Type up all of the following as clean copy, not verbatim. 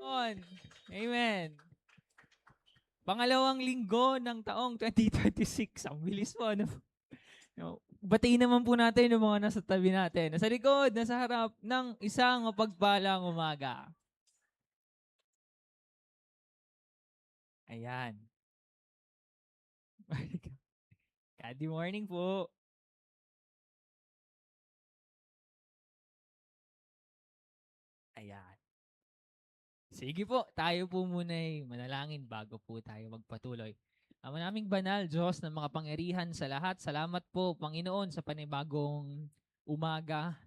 On. Amen. Pangalawang linggo ng taong 2026. Ang bilis po, ano? Batiin naman po natin yung mga nasa tabi natin. Nasa likod, nasa harap ng isang mapagpalang umaga. Ayan. Good morning po. Ayan. Sige po, tayo po muna ay manalangin bago po tayo magpatuloy. Ama naming banal, Diyos na makapangyarihan sa lahat, salamat po, Panginoon, sa panibagong umaga,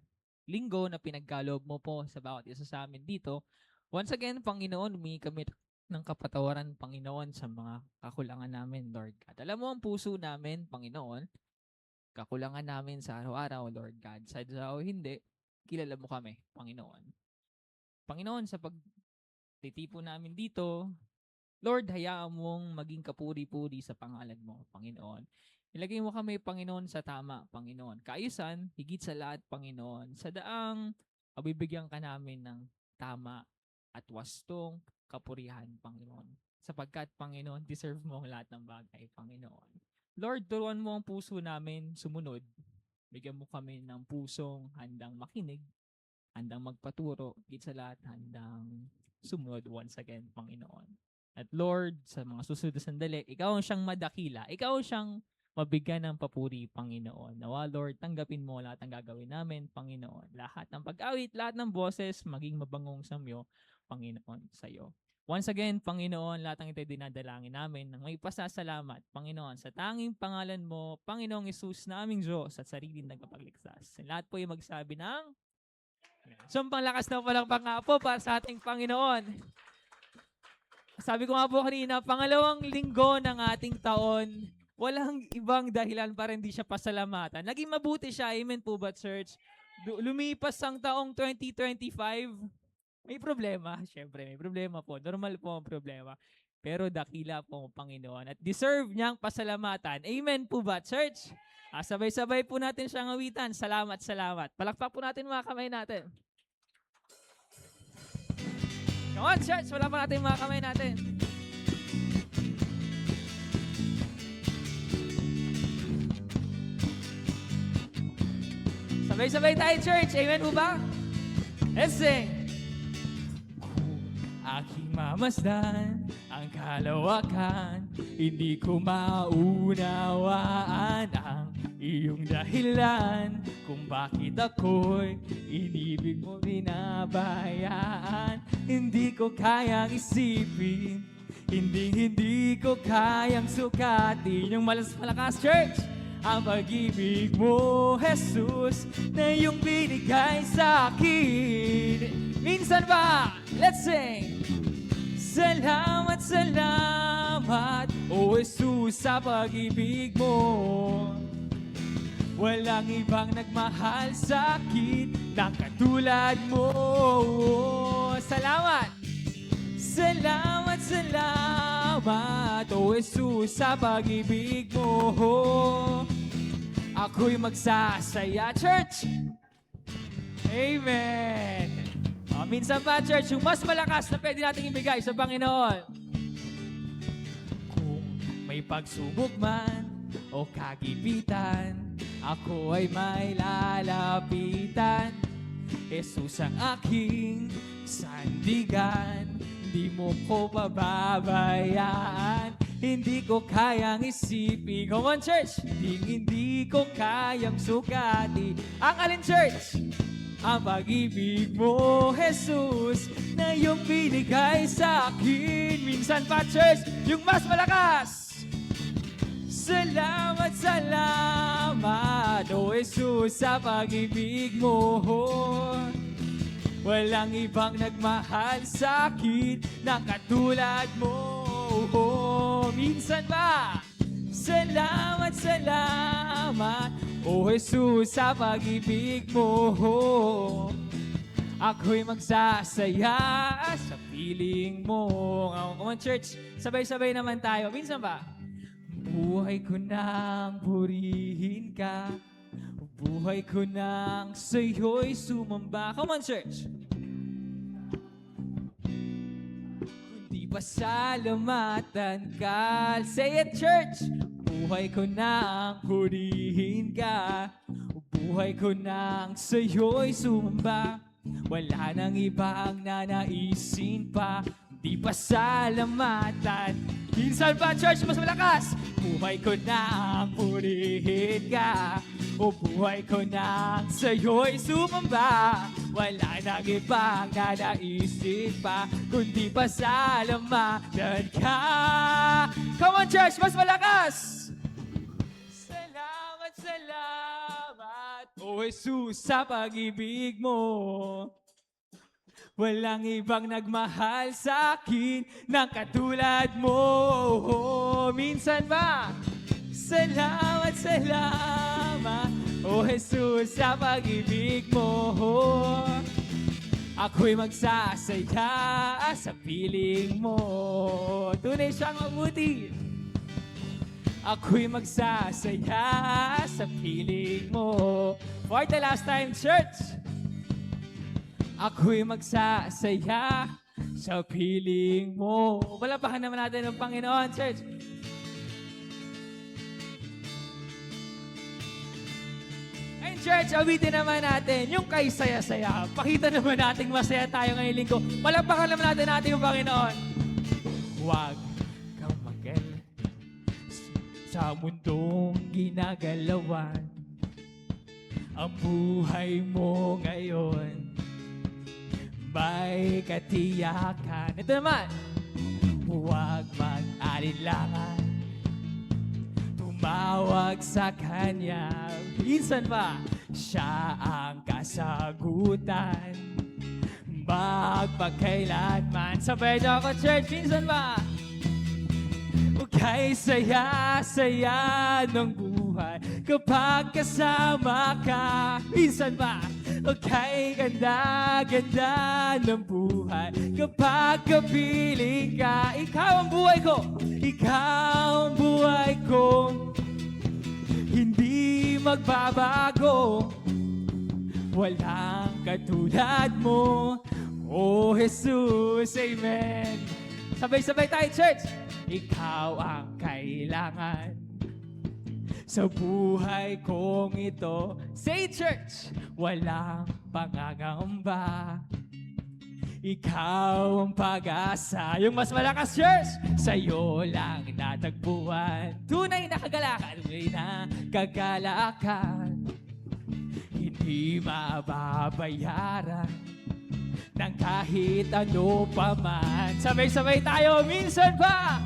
linggo na pinagkaloob mo po sa bawat isa sa amin dito. Once again, Panginoon, humingi kami ng kapatawaran, Panginoon, sa mga kakulangan namin, Lord God. Alam mo ang puso namin, Panginoon, kakulangan namin sa araw-araw, Lord God. Sadya o hindi, kilala mo kami, Panginoon. Panginoon, sa pagtitipo namin dito, Lord, hayaan mong maging kapuri-puri sa pangalan mo, Panginoon. Ilagay mo kami, Panginoon, sa tama, Panginoon. Kaayusan, higit sa lahat, Panginoon. Sa daang, mabibigyan ka namin ng tama at wastong kapurihan, Panginoon. Sapagkat, Panginoon, deserve mo ang lahat ng bagay, Panginoon. Lord, turuan mo ang puso namin sumunod. Bigyan mo kami ng pusong handang makinig, handang magpaturo, higit sa lahat, handang sumunod once again, Panginoon. At Lord, sa mga susunod na sandali, ikaw ang siyang madakila. Ikaw ang siyang mabigyan ng papuri, Panginoon. Nawa, Lord, tanggapin mo lahat ng gagawin namin, Panginoon. Lahat ng pag-awit, lahat ng boses, maging mabangong samyo, Panginoon, sa iyo. Once again, Panginoon, lahat ng ito'y dinadalangin namin ng may pasasalamat, Panginoon, sa tanging pangalan mo, Panginoong Isus na aming Diyos at sariling nagpapagligtas. Lahat po yung magsabi ng so, panglakas na palakpak nga po para sa ating Panginoon. Sabi ko nga po kanina, pangalawang linggo ng ating taon, walang ibang dahilan para hindi siya pasalamatan. Naging mabuti siya, amen po ba, church? Lumipas ang taong 2025, may problema, syempre, may problema po. Normal po ang problema. Pero dakila po ang Panginoon at deserve niyang pasalamatan. Amen po ba, church? Sabay-sabay po natin siyang awitan. Salamat, salamat. Palakpak po natin mga kamay natin. Come on, church. Wala pa natin mga kamay natin. Sabay-sabay tayo, church. Amen po ba? Let's sing. Aking mamasdan ang kalawakan, hindi ko maunawaan ang iyong dahilan kung bakit ako'y inibig mo binabayaan. Hindi ko kayang isipin, hindi ko kayang sukatin yung malakas, church, ang pag-ibig mo, Jesus, na iyong binigay sa akin. Minsan ba? Let's sing! Salamat, salamat, O Jesus, sa pag-ibig mo. Walang ibang nagmahal sa akin na katulad mo. Salamat! Salamat, salamat, O Jesus, sa pag-ibig mo. Ako'y magsasaya, church! Amen! Minsan pa, church, yung mas malakas na pwede nating ibigay sa Panginoon. Kung may pagsubok man o kagipitan, ako ay may lalapitan. Jesus ang aking sandigan, di mo ko pababayaan. Hindi ko kayang isipin. Come on, church! Hindi ko kayang sukati. Ang alin, church? Ang pag-ibig mo, Jesus, na iyong binigay sa akin. Minsan pa, church, yung mas malakas. Salamat, salamat, O Jesus, sa pag-ibig mo. Walang ibang nagmahal sa akin na katulad mo. Minsan ba? Salamat, salamat, O Jesus, sa pag-ibig mo. Ako'y magsasaya sa piling mo. Come on, church, sabay-sabay naman tayo. Minsan ba? Buhay ko nang purihin ka, buhay ko nang sa'yo'y sumamba. Come on, church. pasalamatan ka. Say it, church! Buhay ko nang purihin ka. Buhay ko nang sa'yo'y sumamba. Wala nang ibang nanaisin pa. Di pasalamatan. Minsan pa, church, mas malakas. Buhay ko nang purihin ka. O buhay ko nang sa'yo'y sumamba. Wala nang ibang nanaisin pa, kundi pasalamatan ka. Come on, church, mas malakas. Salamat, salamat, O Jesus, sa pag-ibig mo. Walang ibang nagmahal sa akin ng katulad mo. Minsan ba? Salamat, salamat, O Jesus, sa pag-ibig mo. Ako'y magsasaya sa piling mo. Tunay siyang mabuti. Ako'y magsasaya sa piling mo. For the last time, church. Ako'y magsasaya sa piling mo. Palapakan naman natin ng Panginoon, church. And church, awitin naman natin yung kay saya-saya. Pakita naman natin masaya tayo ngayong linggo. Palapakan naman natin yung Panginoon. Huwag kang mag-alala sa mundong ginagalawan. Ang buhay mo ngayon may katiyakan. Ito naman. Huwag mag-alilangan. Tumawag sa Kanya. Minsan ba? Siya ang kasagutan. Magpakailanman. Sabay niyo ako, church. Minsan ba? Kay saya-saya ng buhay kapag kasama ka. Minsan ba? Kay ganda-ganda ng buhay kapag kapiling ka. Ikaw ang buhay ko. Ikaw ang buhay ko. Hindi magbabago. Walang katulad mo. Oh Jesus, amen. Sabay-sabay tayo, church. Ikaw ang kailangan sa buhay kong ito. Say, church, walang pangangamba. Ikaw ang pag-asa. Yung mas malakas, church, sa'yo lang natagpuan. Tunay na kagalakan, tunay na kagalakan. Hindi mababayaran ng kahit ano pa man. Sabay-sabay tayo, minsan pa.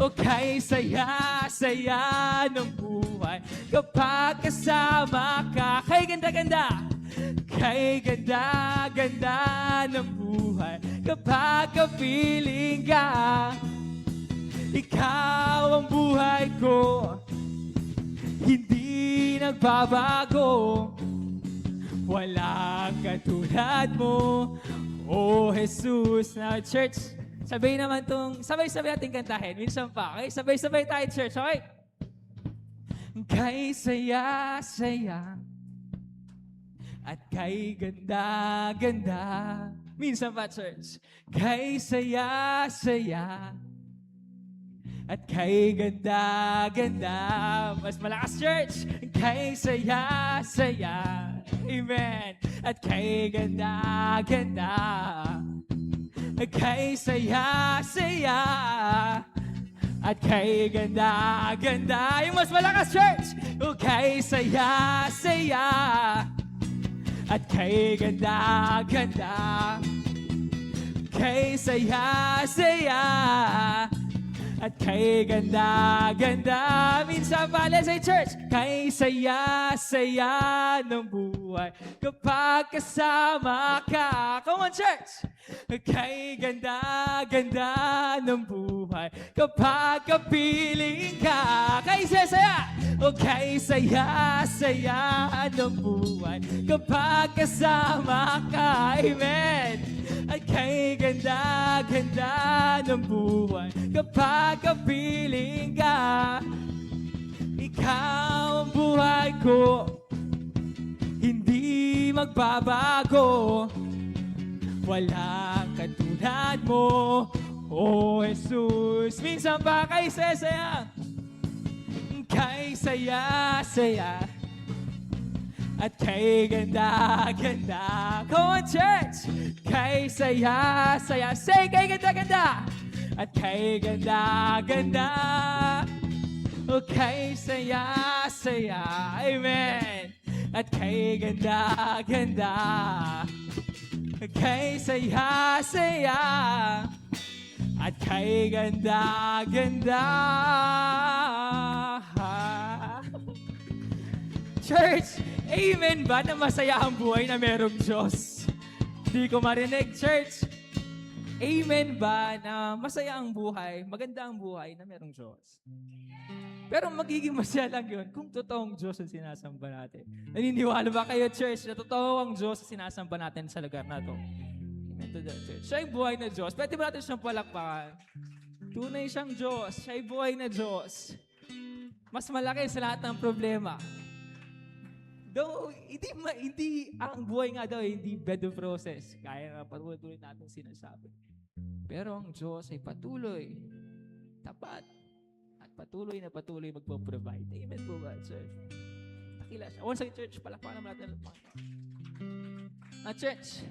Okay, saya-saya ng buhay kapag kasama ka. Kay ganda-ganda. Kay ganda-ganda ng buhay kapag kapiling ka. Ikaw ang buhay ko. Hindi nagbabago. Walang katulad mo. Oh, Jesus. Now, church, sabay naman sabay-sabay natin kantahin. Minsan pa, okay? Sabay-sabay tayo, church, okay? Kay saya-saya at kay ganda-ganda. Minsan pa, church. Kay saya-saya at kay ganda-ganda. Mas malakas, church. Kay saya-saya. Amen. At kay ganda-ganda. Kay saya-saya at kay ganda-ganda. Yung mas malakas, church. Kay saya-saya at kay ganda-ganda. Kay saya-saya at kay ganda-ganda. Minsan pa, let's say, church. Kay saya-saya ng buhay kapag kasama ka. Come on, church. Kay ganda-ganda ng buhay kapag kapiling ka. Kay saya-saya. Kay saya-saya ng buhay kapag kasama ka. Amen. At kay ganda-ganda ng buhay kapag kapiling ka. Ikaw ang buhay ko. Hindi magbabago. Walang katulad mo. Oh Jesus, minsan pa kay saya, kay saya, at kay ganda. Come on, church! Kay saya, say kay ganda, at kay ganda. O kay saya, amen. At kay ganda. Kay saya, at kay ganda. Church, amen ba na masaya ang buhay na merong Diyos? Di ko marinig, church. Amen ba na masaya ang buhay, maganda ang buhay na merong Diyos? Pero magiging masaya lang yun kung totoong Diyos ang sinasamba natin. Naniniwala ba kayo, church, na totoo ang Diyos ang sinasamba natin sa lugar na to? Amen to that, church. Siya yung buhay na Diyos. Pwede ba natin siyang palakpakan? Tunay siyang Diyos. Siya yung buhay na Diyos. Mas malaki sa lahat ng problema. Though, hindi ang buhay nga daw, hindi bed of roses. Kaya na patuloy natin sinasabi. Pero ang Diyos ay patuloy, tapat, at patuloy magpo-provide. Amen po ba, church? Takila siya. Once again, church, palakpakan naman natin. Church,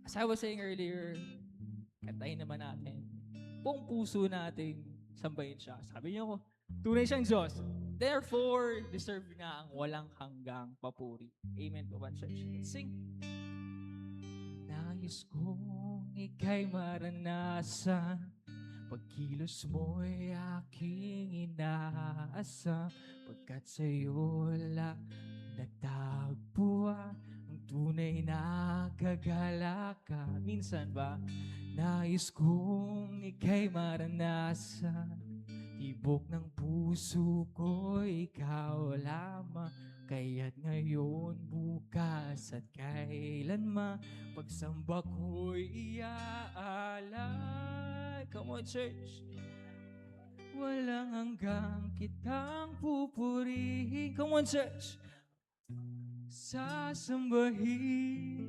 as I was saying earlier, kantahin naman natin, buong puso natin sambahin siya. Sabi niyo ko, tunay siyang Diyos. Therefore, deserve na ang walang hanggang papuri. Amen po ba, church? Let's sing. Nais kong ika'y maranasan, pagkilos mo'y aking inaasam, pagkat sa'yo lang natagpuan ang tunay na kagalakan. Minsan ba, nais kong ika'y maranasan, tibok ng puso ko, ikaw lamang. Kaya't ngayon, bukas at kailanman, pagsamba ko'y iaalay. Come on, church. Walang hanggang kitang pupurihin. Come on, church. Sasambahin,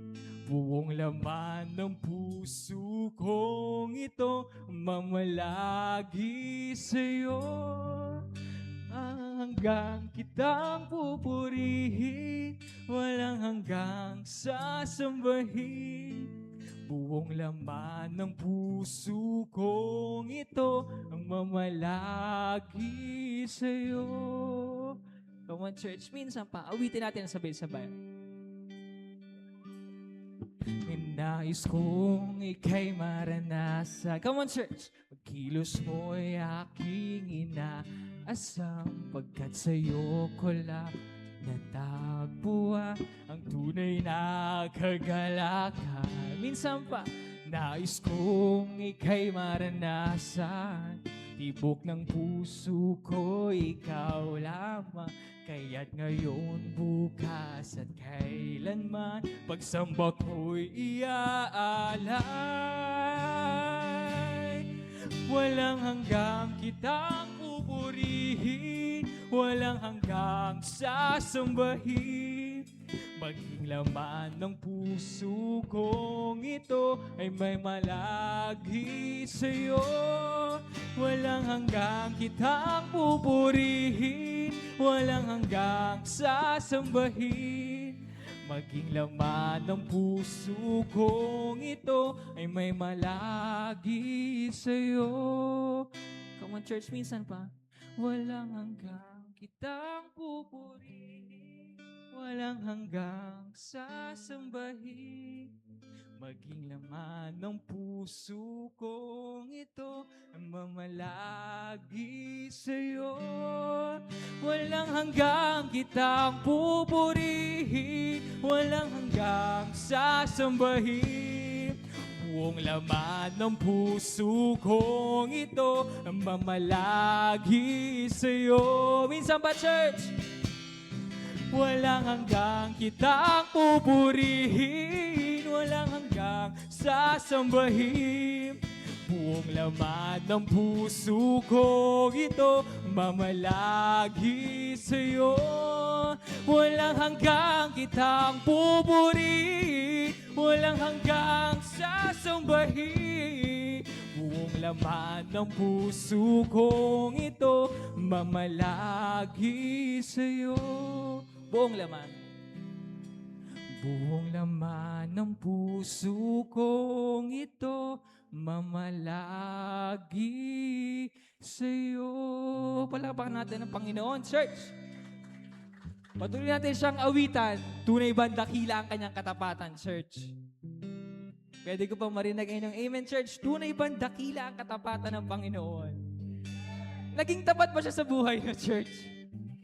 buong laman ng puso kong ito, mamalagi sa'yo. Hanggang kitang pupurihin, walang hanggang sasambahin. Buong laman ng puso kong ito, ang mamalagi sa'yo. Come on, church. Minsan pa, awitin natin sabay-sabay. Nais kong ika'y maranasan. Come on, church. Pagkilos mo'y aking inaasam, pagkat sa'yo ko lang natagpuan ang tunay na kagalakan. Minsan pa, nais kong ika'y maranasan, tibok ng puso ko, ikaw lamang. Kaya't ngayon, bukas at kailanman, pagsamba ko'y iaalay. Walang hanggang kitang pupurihin, walang hanggang sasambahin. Maging laman ng puso kong ito ay may malagi sa'yo. Walang hanggang kitang pupurihin, walang hanggang sasambahin. Maging laman ng puso kong ito ay may malagi sa'yo. Come on, church, minsan pa. Walang hanggang kitang pupurihin, walang hanggang sasambahin. Maging laman ng puso kong ito ang mamalagi sa'yo. Walang hanggang kitang pupurihin, walang hanggang sasambahin. Buong laman ng puso kong ito ang mamalagi sa'yo. Minsan ba, church? Walang hanggang kitang pupurihin, walang hanggang sasambahin. Buong laman ng puso ko ito, mamalagi sa'yo. Walang hanggang kitang pupurihin, walang hanggang sasambahin. Buong laman ng puso kong ito, mamalagi sa'yo. Buong laman. Buong laman ng puso kong ito, mamalagi sa'yo. Palapakan natin ang Panginoon, church. Patuloy natin siyang awitan. Tunay ba dakila ang kanyang katapatan, church? Pwede ko pa marinig inyong amen, church. Tunay ba dakila ang katapatan ng Panginoon? Naging tapat ba siya sa buhay niyo, church?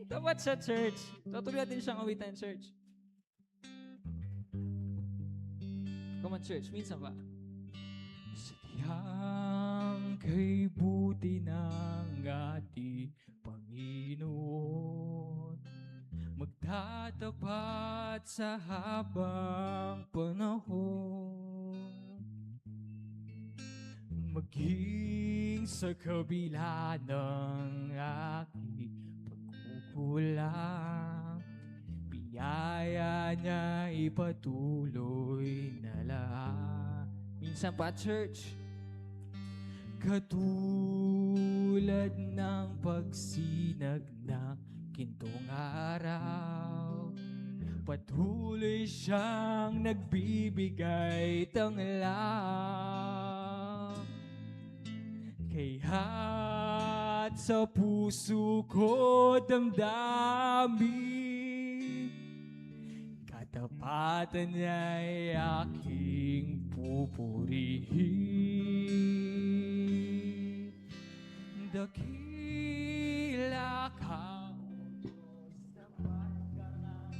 Tapat siya, church. Patuloy natin siyang awitan, church. Come on, church. Minsan ba? Sadyang kay buti ng ating Panginoon, magtatapat sa habang panahon, maging sa kabila ng aking pagkukulang, biyaya niya ipatuloy na lahat. Minsan pa, church. Katulad ng pagsinag ng gintong araw, patuloy siyang nagbibigay tanglaw. Kaya't sa puso ko damdamin, katapatan niya'y aking pupurihin. Dakila ka, Diyos, tapat ka nga.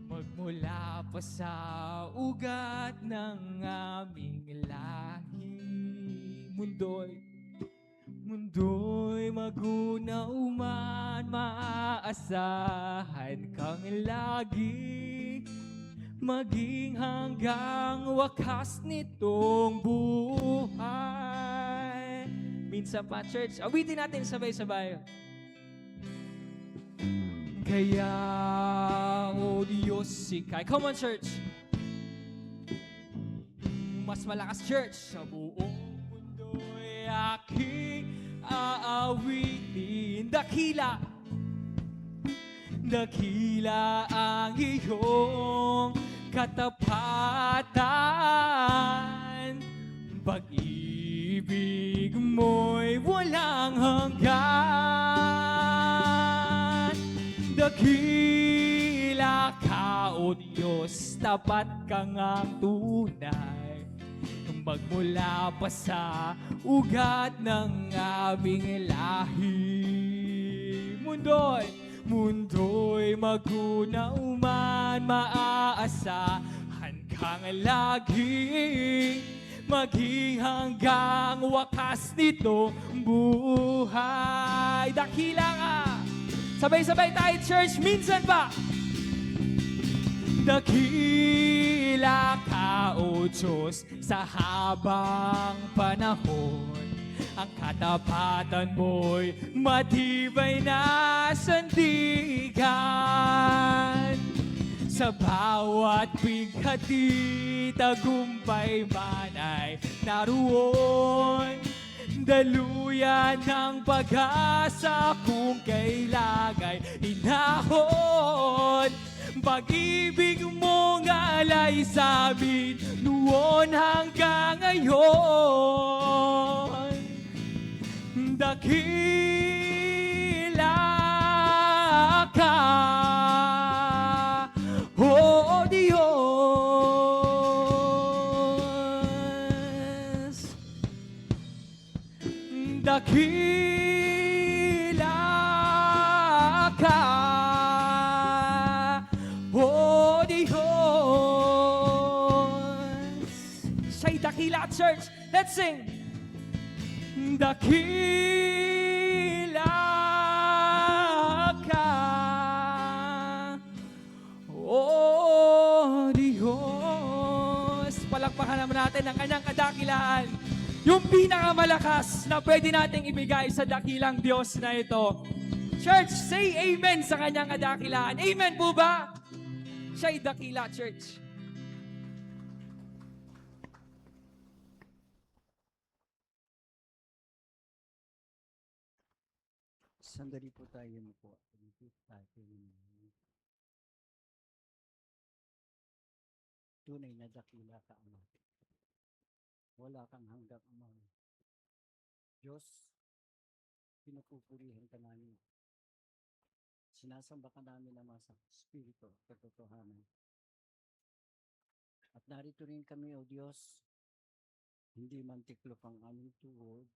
Magmula pa sa ugat ng aming lahi, mundo'y magunaw man, maaasahan kang lagi, maging hanggang wakas nitong buhay. Minsan pa, church. Awitin natin sabay-sabay. Kaya, O Diyos, Sikay. Come on, church. Mas malakas, church. sa buong mundo'y aking aawitin. Dakila ang iyong katapatan, pag-ibig mo'y walang hanggan. Dakila ka, O Diyos, tapat ka ngang tunay, magmula pa sa ugat ng aming lahi. Mundo'y magunaw man, maaasahan kang lagi, maging hanggang wakas nito buhay. Dakila ka. Sabay-sabay tayo, church. Minsan pa. Dakila ka, O Diyos, sa habang panahon, ang katapatan mo'y matibay na sandigan. Sa bawat bighati, tagumpay man ay naroon. Daluyan ng pag-asa kung kailagay inahon. Pag-ibig mong alay sa amin noon hanggang ngayon. Dakila ka, O Diyos. Dakila ka, O Diyos. Siya'y dakila, church. Let's sing. Dakila ka, O Diyos. Palakpakan naman natin ang kanyang kadakilaan. Yung pinakamalakas na pwede nating ibigay sa dakilang Diyos na ito. Church, say amen sa kanyang kadakilaan. Amen po ba? Siya'y dakila, church. Sandali po tayo po. Tunay na dakila ka, Ama. Wala kang hanggang Ama. Diyos, pinupupurihan ka namin. Sinasamba ka namin, Ama, sa Espiritu at katotohanan. At narito rin kami, O Diyos, hindi man tiklop ang aming tuhod.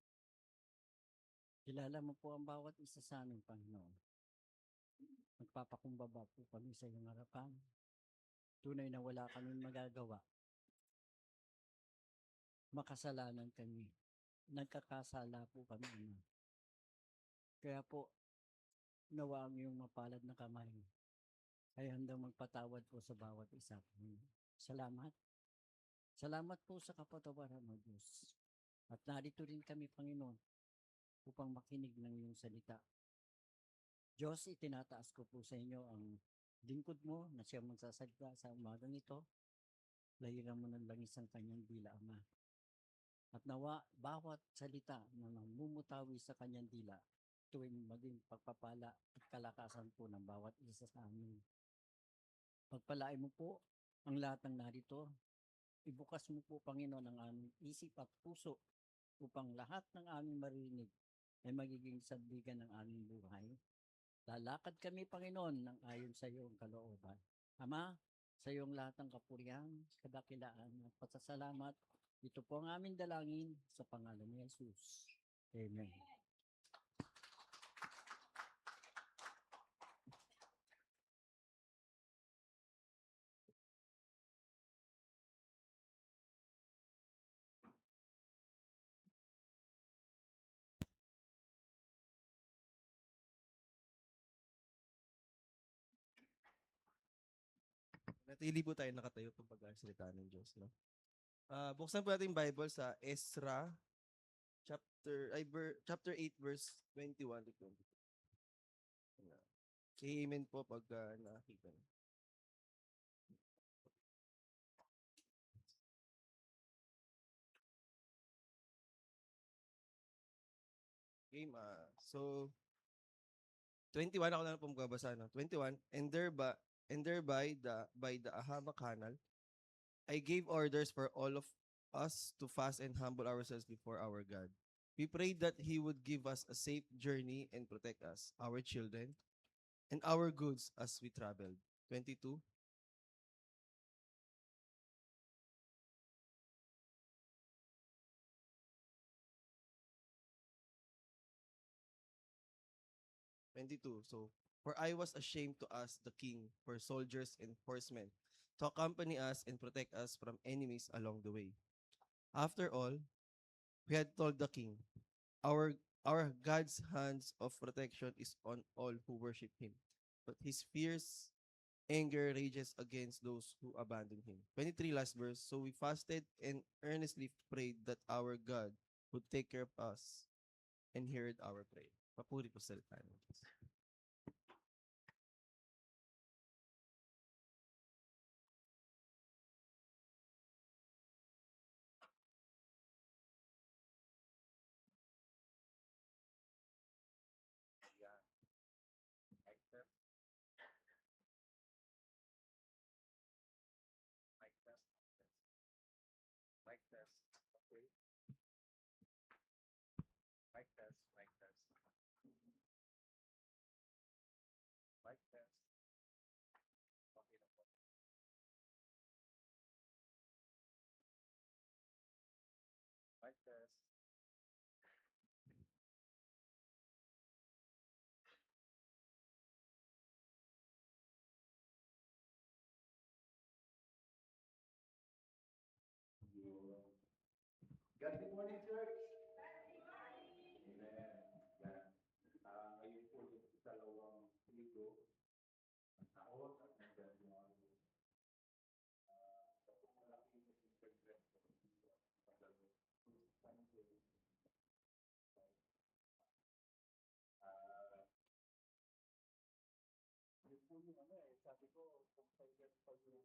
Kilala mo po ang bawat isa sa amin, Panginoon. Magpapakumbaba po kami sa iyong harapan. Tunay na wala kaming magagawa. Makasalanan kami. Nagkakasala po kami, Ama. Kaya po, nawa ang iyong mapalad na kamay ay handang magpatawad po sa bawat isa. Salamat. Salamat po sa kapatawaran mo, Diyos. At narito rin kami, Panginoon, upang makinig ng iyong salita. Diyos, itinataas ko po sa inyo ang lingkod mo na siyang magsasalita sa umagang ito. Lahiran mo ng langis ang kanyang dila, Ama. At nawa, bawat salita na namumutawi sa kanyang dila, tuwing maging pagpapala at kalakasan po ng bawat isa sa amin. Pagpalain mo po ang lahat ng narito. Ibukas mo po, Panginoon, ang aming isip at puso upang lahat ng aming marinig ay magiging sandigan ng aming buhay. Lalakad kami, Panginoon, ng ayon sa iyong kalooban. Ama, sa iyong lahat ng kapurihan, kadakilaan at pasasalamat, ito po ang aming dalangin sa pangalan ni Jesus. Amen. Natili po tayo nakatayo pag pagkasalita ng Diyos, no? Buksan po natin yung Bible sa Ezra chapter 8 verse 21 to 22. Amen po pag nakakita. Game, so 21 ako na lang po magbabasa, no? 21, and thereby by the Ahava Canal, I gave orders for all of us to fast and humble ourselves before our God. We prayed that He would give us a safe journey and protect us, our children, and our goods as we traveled. 22. So, for I was ashamed to ask the king for soldiers and horsemen to accompany us and protect us from enemies along the way. After all, we had told the king, our God's hands of protection is on all who worship him, but his fierce anger rages against those who abandon him. 23 last verse. So we fasted and earnestly prayed that our God would take care of us and heard our prayer. Papuri po sa salita ng Diyos. God, good morning, church. Amen. Yan. Ngayon po yung dalawang linggo ng taon at nandiyan yung malaking interest ko sa dalawang Sunday. Yun po yung sabi ko, kung kailan pa yung Sunday.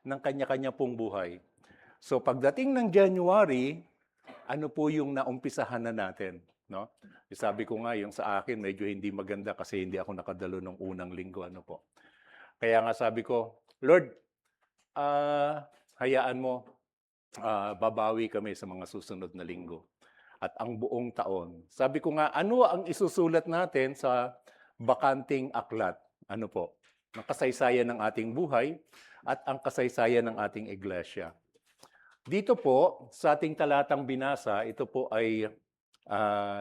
ng kanya-kanya pong buhay. So pagdating ng January, ano po yung naumpisahan na natin, no? Sabi ko nga, yung sa akin medyo hindi maganda kasi hindi ako nakadalo nung unang linggo, ano po. Kaya nga sabi ko, Lord, hayaan mo, babawi kami sa mga susunod na linggo. At ang buong taon. Sabi ko nga, ano ang isusulat natin sa bakanting aklat? Ano po? Ang kasaysayan ng ating buhay at ang kasaysayan ng ating iglesia. Dito po, sa ating talatang binasa, ito po ay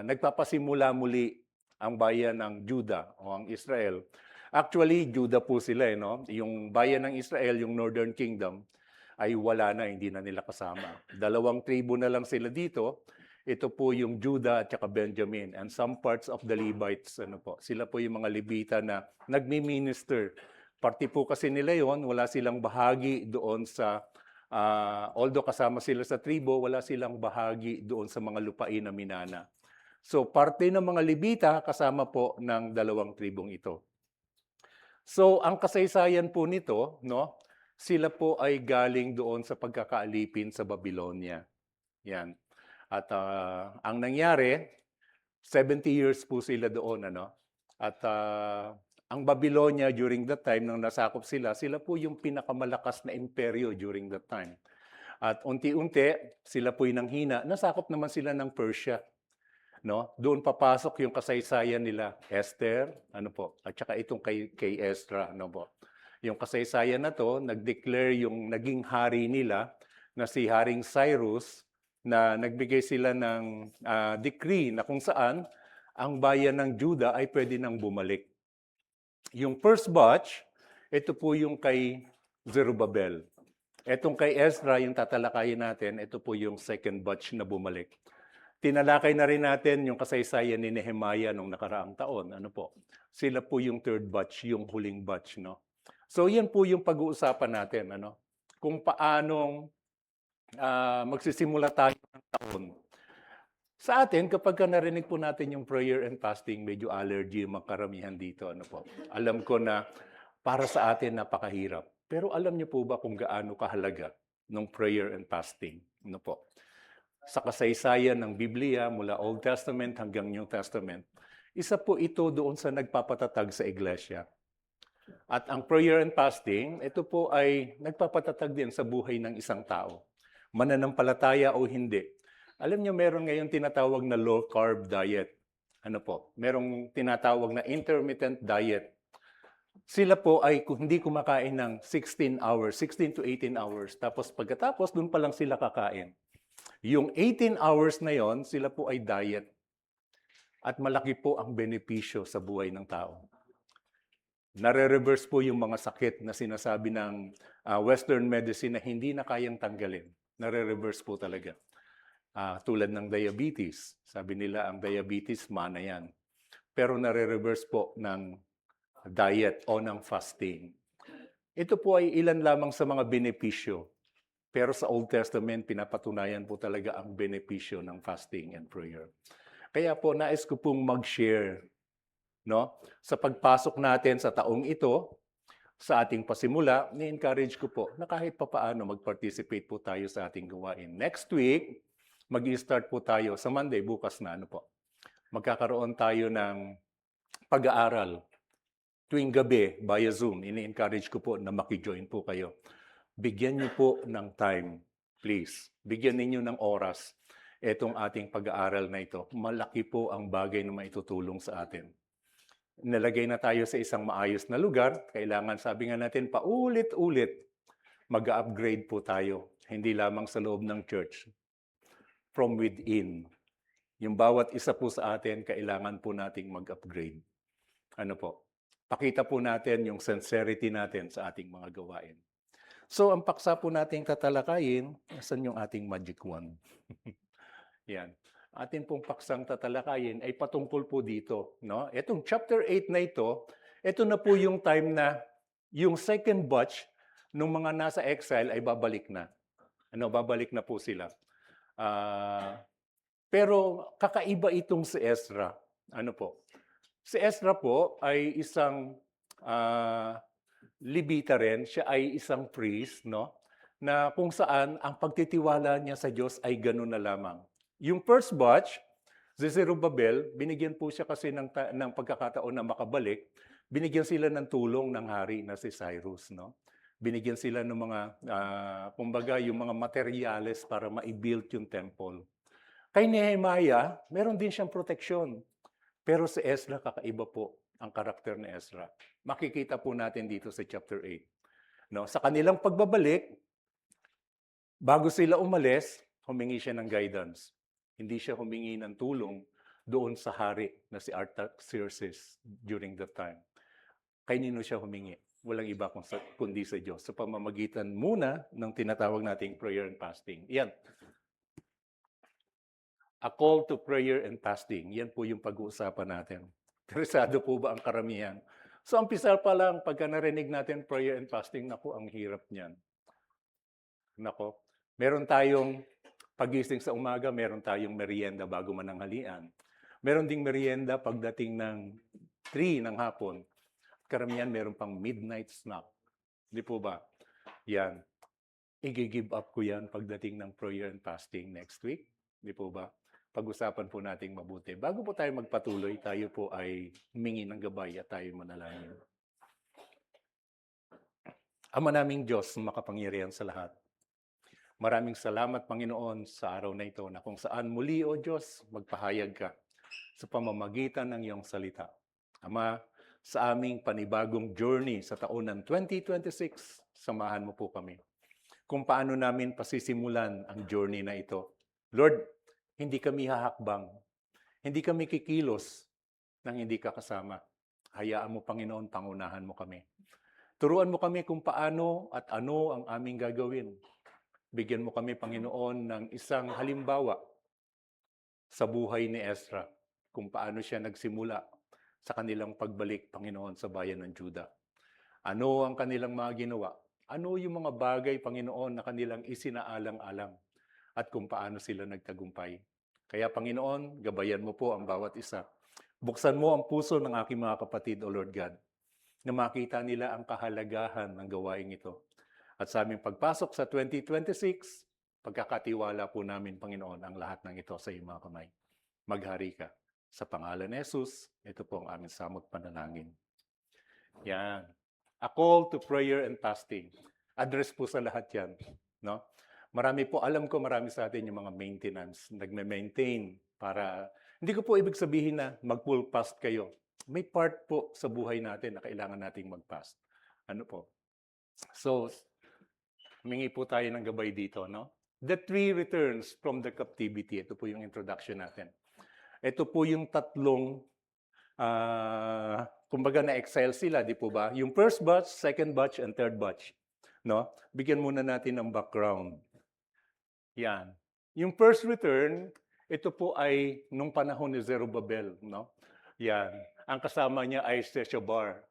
nagpapasimula muli ang bayan ng Juda o ang Israel. Actually, Juda po sila, no? Yung bayan ng Israel, yung Northern Kingdom, ay wala na, hindi na nila kasama. 2 tribo na lang sila dito. Ito po yung Judah at saka Benjamin and some parts of the Levites. Ano po, sila po yung mga Levita na nagmi-minister. Parti po kasi nila yon, wala silang bahagi doon sa, although kasama sila sa tribo, wala silang bahagi doon sa mga lupain na minana. So parte ng mga Levita kasama po ng 2 tribong ito. So ang kasaysayan po nito, no, sila po ay galing doon sa pagkakaalipin sa Babylonia. Yan. At ang nangyari, 70 years po sila doon, ano? At ang Babylonia during that time, nang nasakop sila, sila po yung pinakamalakas na imperyo during that time. At unti-unti, sila po yung nanghina, nasakop naman sila ng Persia. No? Doon papasok yung kasaysayan nila, Esther, ano po, at saka itong kay Ezra, ano po. Yung kasaysayan na to, nag-declare yung naging hari nila, na si Haring Cyrus, na nagbigay sila ng decree na kung saan ang bayan ng Juda ay pwede nang bumalik. Yung first batch, ito po yung kay Zerubbabel. Etong kay Ezra, yung tatalakayin natin, ito po yung second batch na bumalik. Tinalakay na rin natin yung kasaysayan ni Nehemiah nung nakaraang taon. Ano po? Sila po yung third batch, yung huling batch, no? So yan po yung pag-uusapan natin, ano? Kung paanong magsisimula tayo ng taon. Sa atin, kapag narinig po natin yung prayer and fasting, medyo allergy yung karamihan dito. Ano po? Alam ko na para sa atin napakahirap. Pero alam niyo po ba kung gaano kahalaga ng prayer and fasting? Ano po? Sa kasaysayan ng Biblia, mula Old Testament hanggang New Testament, isa po ito doon sa nagpapatatag sa iglesia. At ang prayer and fasting, ito po ay nagpapatatag din sa buhay ng isang tao. Mananampalataya o hindi. Alam niyo, meron ngayon tinatawag na low-carb diet. Ano po? Merong tinatawag na intermittent diet. Sila po ay hindi kumakain ng 16 hours, 16 to 18 hours. Tapos pagkatapos, doon pa lang sila kakain. Yung 18 hours na yon, sila po ay diet. At malaki po ang benepisyo sa buhay ng tao. Nare-reverse po yung mga sakit na sinasabi ng Western medicine na hindi na kayang tanggalin. Nare-reverse po talaga. Tulad ng diabetes. Sabi nila ang diabetes, mana yan. Pero nare-reverse po ng diet o ng fasting. Ito po ay ilan lamang sa mga benepisyo. Pero sa Old Testament, pinapatunayan po talaga ang benepisyo ng fasting and prayer. Kaya po, nais ko pong mag-share, no? Sa pagpasok natin sa taong ito, sa ating pasimula, ni-encourage ko po na kahit papaano mag-participate po tayo sa ating gawain. Next week, mag-i-start po tayo sa Monday, bukas na, ano po. Magkakaroon tayo ng pag-aaral tuwing gabi via Zoom. Ini-encourage ko po na maki-join po kayo. Bigyan niyo po ng time, please. Bigyan ninyo ng oras itong ating pag-aaral na ito. Malaki po ang bagay na maitutulong sa atin. Nalagay na tayo sa isang maayos na lugar. Kailangan, sabi nga natin, paulit-ulit mag-upgrade po tayo. Hindi lamang sa loob ng church. From within. Yung bawat isa po sa atin, kailangan po nating mag-upgrade. Ano po? Pakita po natin yung sincerity natin sa ating mga gawain. So, ang paksa po nating tatalakayin, saan yung ating magic wand? Yan. Atin pong paksang tatalakayin ay patungkol po dito. No? Itong chapter 8 na ito na po yung time na yung second batch ng mga nasa exile ay babalik na. Ano, babalik na po sila. Pero kakaiba itong si Ezra. Ano po? Si Ezra po ay isang Levita rin, siya ay isang priest, no? Na kung saan ang pagtitiwala niya sa Diyos ay ganun na lamang. Yung first batch, si Zerubbabel, binigyan po siya kasi ng pagkakataon na makabalik, binigyan sila ng tulong ng hari na si Cyrus, no? Binigyan sila ng mga, kumbaga, yung mga materyales para ma-build yung temple. Kay Nehemiah, meron din siyang proteksyon. Pero si Ezra, kakaiba po ang karakter ni Ezra. Makikita po natin dito sa chapter 8. No? Sa kanilang pagbabalik, bago sila umalis, humingi siya ng guidance. Hindi siya humingi ng tulong doon sa hari na si Artaxerxes during that time. Kay nino siya humingi? Walang iba kundi sa Diyos. Sa pamamagitan muna ng tinatawag nating prayer and fasting. Yan. A call to prayer and fasting. Yan po yung pag-uusapan natin. Interesado po ba ang karamihan? So, umpisa pa lang, pagka narinig natin prayer and fasting, naku, ang hirap niyan. Nako, meron tayong pagising sa umaga, meron tayong merienda bago mananghalian. Meron ding merienda pagdating ng 3 ng hapon. Karamihan meron pang midnight snack. Di po ba? Yan. I-give up ko yan pagdating ng prayer and fasting next week. Di po ba? Pag-usapan po nating mabuti. Bago po tayo magpatuloy, tayo po ay humingi ng gabay at tayo manalangin. Ama naming Diyos, makapangyarihan sa lahat. Maraming salamat, Panginoon, sa araw na ito na kung saan muli, O Diyos, magpahayag ka sa pamamagitan ng iyong salita. Ama, sa aming panibagong journey sa taon ng 2026, samahan mo po kami. Kung paano namin pasisimulan ang journey na ito. Lord, hindi kami hahakbang. Hindi kami kikilos nang hindi ka kasama. Hayaan mo, Panginoon, pangunahan mo kami. Turuan mo kami kung paano at ano ang aming gagawin. Bigyan mo kami, Panginoon, ng isang halimbawa sa buhay ni Ezra, kung paano siya nagsimula sa kanilang pagbalik, Panginoon, sa bayan ng Juda. Ano ang kanilang mga ginawa? Ano yung mga bagay, Panginoon, na kanilang isinaalang-alang? At kung paano sila nagtagumpay. Kaya, Panginoon, gabayan mo po ang bawat isa. Buksan mo ang puso ng aking mga kapatid, O Lord God, na makita nila ang kahalagahan ng gawaing ito. At sa aming pagpasok sa 2026, pagkakatiwala po namin, Panginoon, ang lahat ng ito sa iyong mga kamay. Maghari ka. Sa pangalan ni Jesus, ito po ang aming samot panalangin. Yan. A call to prayer and fasting. Address po sa lahat yan. No? Marami po, alam ko marami sa atin yung mga maintenance. Nagme-maintain para, hindi ko po ibig sabihin na mag-full fast kayo. May part po sa buhay natin na kailangan nating mag-fast. Ano po? So, humingi po tayo ng gabay dito, no? The 3 returns from the captivity. Ito po yung introduction natin. Ito po yung tatlong, kumbaga na-exile sila, di po ba? Yung first batch, second batch, and third batch. No? Bigyan muna natin ng background. Yan. Yung first return, ito po ay nung panahon ni Zerubbabel. No? Yan. Ang kasama niya ay Sheshbazzar.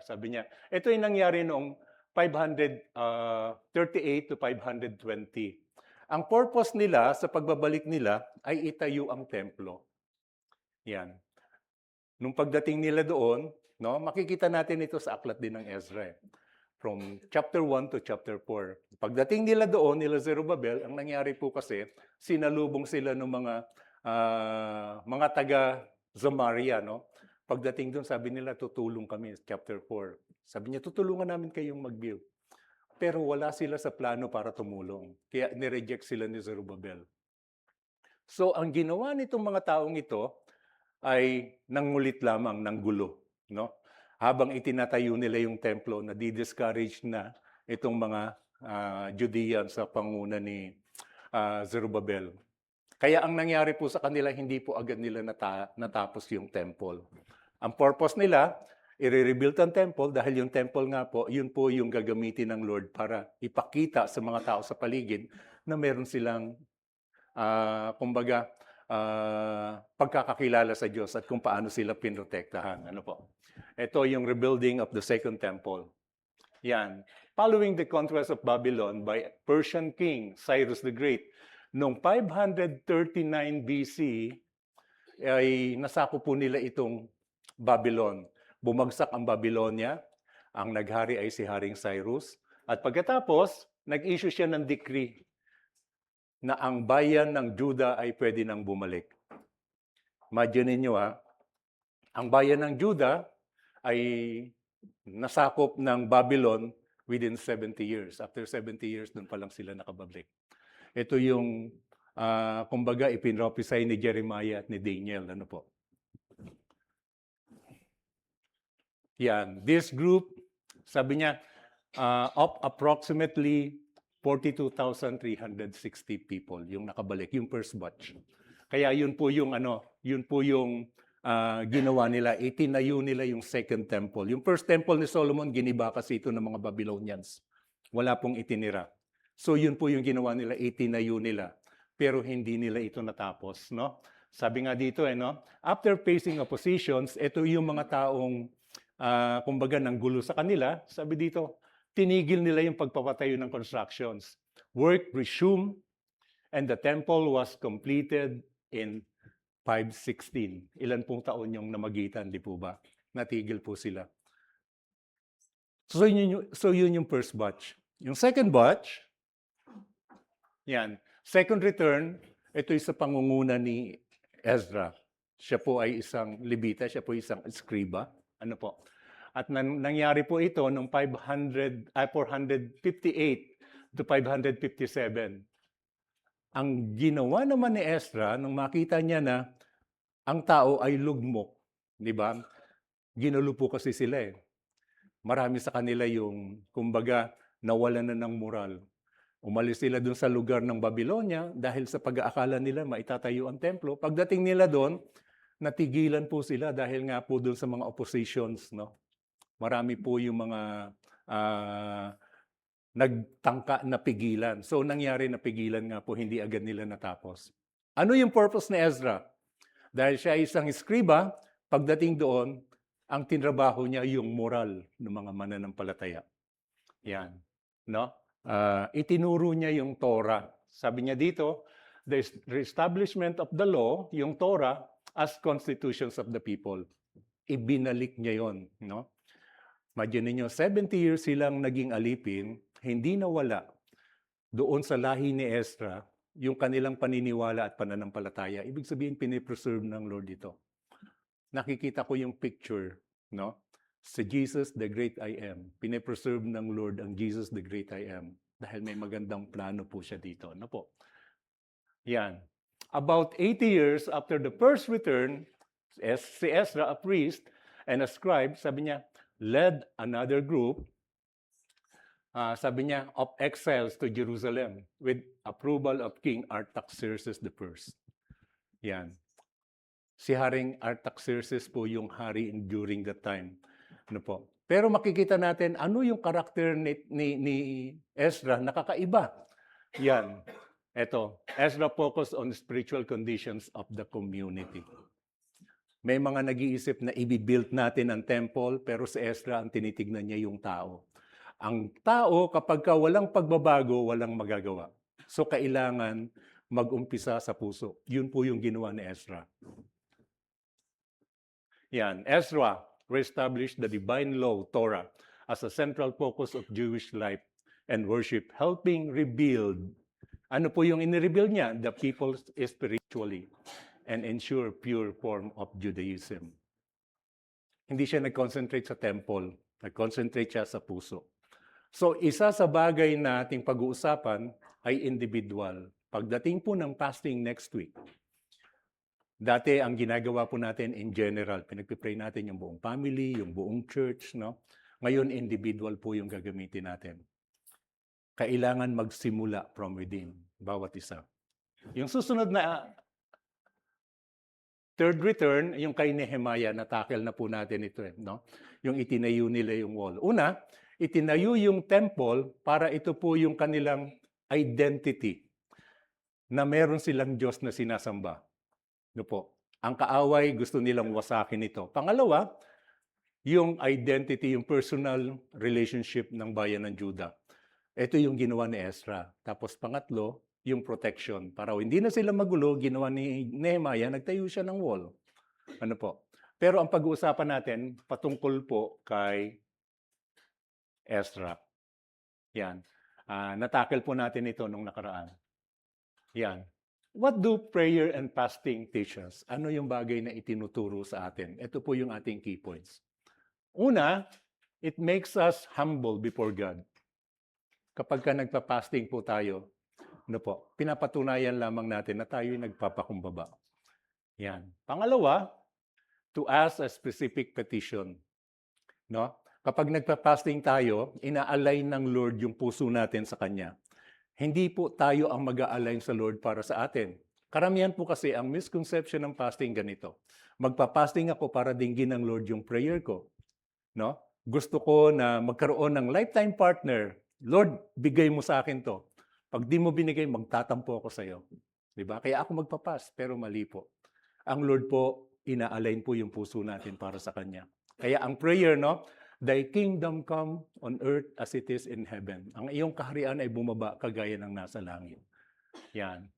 Sabi niya, ito yung nangyari noong 538 to 520. Ang purpose nila sa pagbabalik nila ay itayo ang templo. Yan. Nung pagdating nila doon, no, makikita natin ito sa aklat din ng Ezra. From chapter 1 to chapter 4. Pagdating nila doon, nila Zerubbabel, ang nangyari po kasi, sinalubong sila ng mga taga Samaria, no? Pagdating doon, sabi nila, tutulong kami, chapter 4. Sabi niya, tutulungan namin kayong mag-build. Pero wala sila sa plano para tumulong. Kaya nireject sila ni Zerubbabel. So, ang ginawa nitong mga taong ito ay nangulit lamang ng gulo. No? Habang itinatayo nila yung templo, na-discourage na itong mga Judean sa panguna ni Zerubbabel. Kaya ang nangyari po sa kanila, hindi po agad nila natapos yung temple. Ang purpose nila, i-rebuild ang temple dahil yung temple nga po, yun po yung gagamitin ng Lord para ipakita sa mga tao sa paligid na meron silang, pagkakakilala sa Diyos at kung paano sila pinrotektahan. Ano po? Ito yung rebuilding of the second temple. Yan. Following the conquest of Babylon by Persian king Cyrus the Great, noong 539 BC, ay nasako po nila itong Babylon. Bumagsak ang Babylonia Ang naghari ay si Haring Cyrus. At pagkatapos, nag-issue siya ng decree na ang bayan ng Juda ay pwede nang bumalik. Imagine ninyo ang bayan ng Juda ay nasakop ng Babylon within 70 years. After 70 years, doon pa lang sila nakababalik. Ito yung, kumbaga, ipinrophesy ni Jeremiah at ni Daniel. Ano po? Yan. This group, sabi niya, of approximately 42,360 people yung nakabalik, yung first batch. Kaya yun po yung ginawa nila, itinayo nila yung second temple. Yung first temple ni Solomon, giniba kasi ito ng mga Babylonians. Wala pong itinira. So yun po yung ginawa nila, itinayo nila. Pero hindi nila ito natapos, no? Sabi nga dito, after facing oppositions, ito yung mga taong, kumbaga, nanggulo sa kanila. Sabi dito, tinigil nila yung pagpapatayo ng constructions. Work resumed, and the temple was completed in 516. Ilan pong taon yung namagitan, di po ba? Natigil po sila. So yun yung first batch. Yung second batch, yan. Second return, ito sa pangunguna ni Ezra. Siya po ay isang Levita, siya po isang escriba. Ano po? At nangyari po ito noong 458 to 557. Ang ginawa naman ni Ezra, nung makita niya na ang tao ay lugmok, di ba? Ginulo po kasi sila Marami sa kanila yung, kumbaga, nawalan na ng moral. Umalis sila dun sa lugar ng Babylonia dahil sa pag-aakala nila maitatayo ang templo. Pagdating nila doon, natigilan po sila dahil nga po doon sa mga oppositions, no? Marami po yung mga nagtangka na pigilan. So, nangyari na pigilan nga po, hindi agad nila natapos. Ano yung purpose ni Ezra? Dahil siya ay isang escriba, pagdating doon, ang tinrabaho niya yung moral ng mga mananampalataya. Yan. No? Itinuro niya yung Torah. Sabi niya dito, the reestablishment of the law, yung Torah, as constitutions of the people. Ibinalik niya yon, no? Imagine niyo, 70 years silang naging alipin, hindi nawala doon sa lahi ni Ezra yung kanilang paniniwala at pananampalataya. Ibig sabihin, pinipreserve ng Lord ito. Nakikita ko yung picture, no? Si Jesus, the great I am. Pinipreserve ng Lord ang Jesus, the great I am. Dahil may magandang plano po siya dito. Ano po? Yan. About 80 years after the first return, si Ezra, a priest and a scribe, sabi niya, led another group, sabi niya, of exiles to Jerusalem with approval of King Artaxerxes I. Yan. Si Haring Artaxerxes po yung hari during that time. Ano po? Pero makikita natin ano yung karakter ni Ezra nakakaiba. Yan. Ito, Ezra focused on spiritual conditions of the community. May mga nag-iisip na i-build natin ang temple, pero si Ezra ang tinitignan niya yung tao. Ang tao, kapag walang pagbabago, walang magagawa. So, kailangan mag-umpisa sa puso. Yun po yung ginawa ni Ezra. Yan. Ezra reestablished the divine law, Torah, as a central focus of Jewish life and worship, helping rebuild. Ano po yung in-rebuild niya? The people spiritually and ensure pure form of Judaism. Hindi siya nag-concentrate sa temple. Nag-concentrate siya sa puso. So, isa sa bagay na ating pag-uusapan ay individual. Pagdating po ng fasting next week, dati ang ginagawa po natin in general, pinagpipray natin yung buong family, yung buong church, no? Ngayon, individual po yung gagamitin natin. Kailangan magsimula from within, bawat isa. Yung susunod na third return, yung kay Nehemiah, na-tackle na po natin ito, no? Yung itinayo nila yung wall. Una, itinayo yung temple para ito po yung kanilang identity na meron silang Diyos na sinasamba. No po. Ang kaaway, gusto nilang wasakin ito. Pangalawa, yung identity, yung personal relationship ng bayan ng Juda. Ito yung ginawa ni Ezra. Tapos pangatlo, yung protection. Para hindi na sila magulo, ginawa ni Nehemiah, nagtayo siya ng wall. Ano po? Pero ang pag-uusapan natin, patungkol po kay Ezra. Yan. Natakil po natin ito nung nakaraan. Yan. What do prayer and fasting teach us? Ano yung bagay na itinuturo sa atin? Ito po yung ating key points. Una, it makes us humble before God. Kapag ka nagpa-fasting po tayo, pinapatunayan lamang natin na tayo nagpapakumbaba. Yan. Pangalawa, to ask a specific petition. No? Kapag nagpa-fasting tayo, ina-align ng Lord yung puso natin sa Kanya. Hindi po tayo ang mag-a-align sa Lord para sa atin. Karamihan po kasi ang misconception ng fasting ganito. Magpa-fasting ako para dinggin ng Lord yung prayer ko. No? Gusto ko na magkaroon ng lifetime partner. Lord, bigay mo sa akin to. Pag di mo binigay, magtatampo ako sa iyo. Diba? Kaya ako magpa-fast, pero mali po. Ang Lord po, ina-align po yung puso natin para sa Kanya. Kaya ang prayer, Thy kingdom come on earth as it is in heaven. Ang iyong kaharian ay bumaba kagaya ng nasa langit. Yan.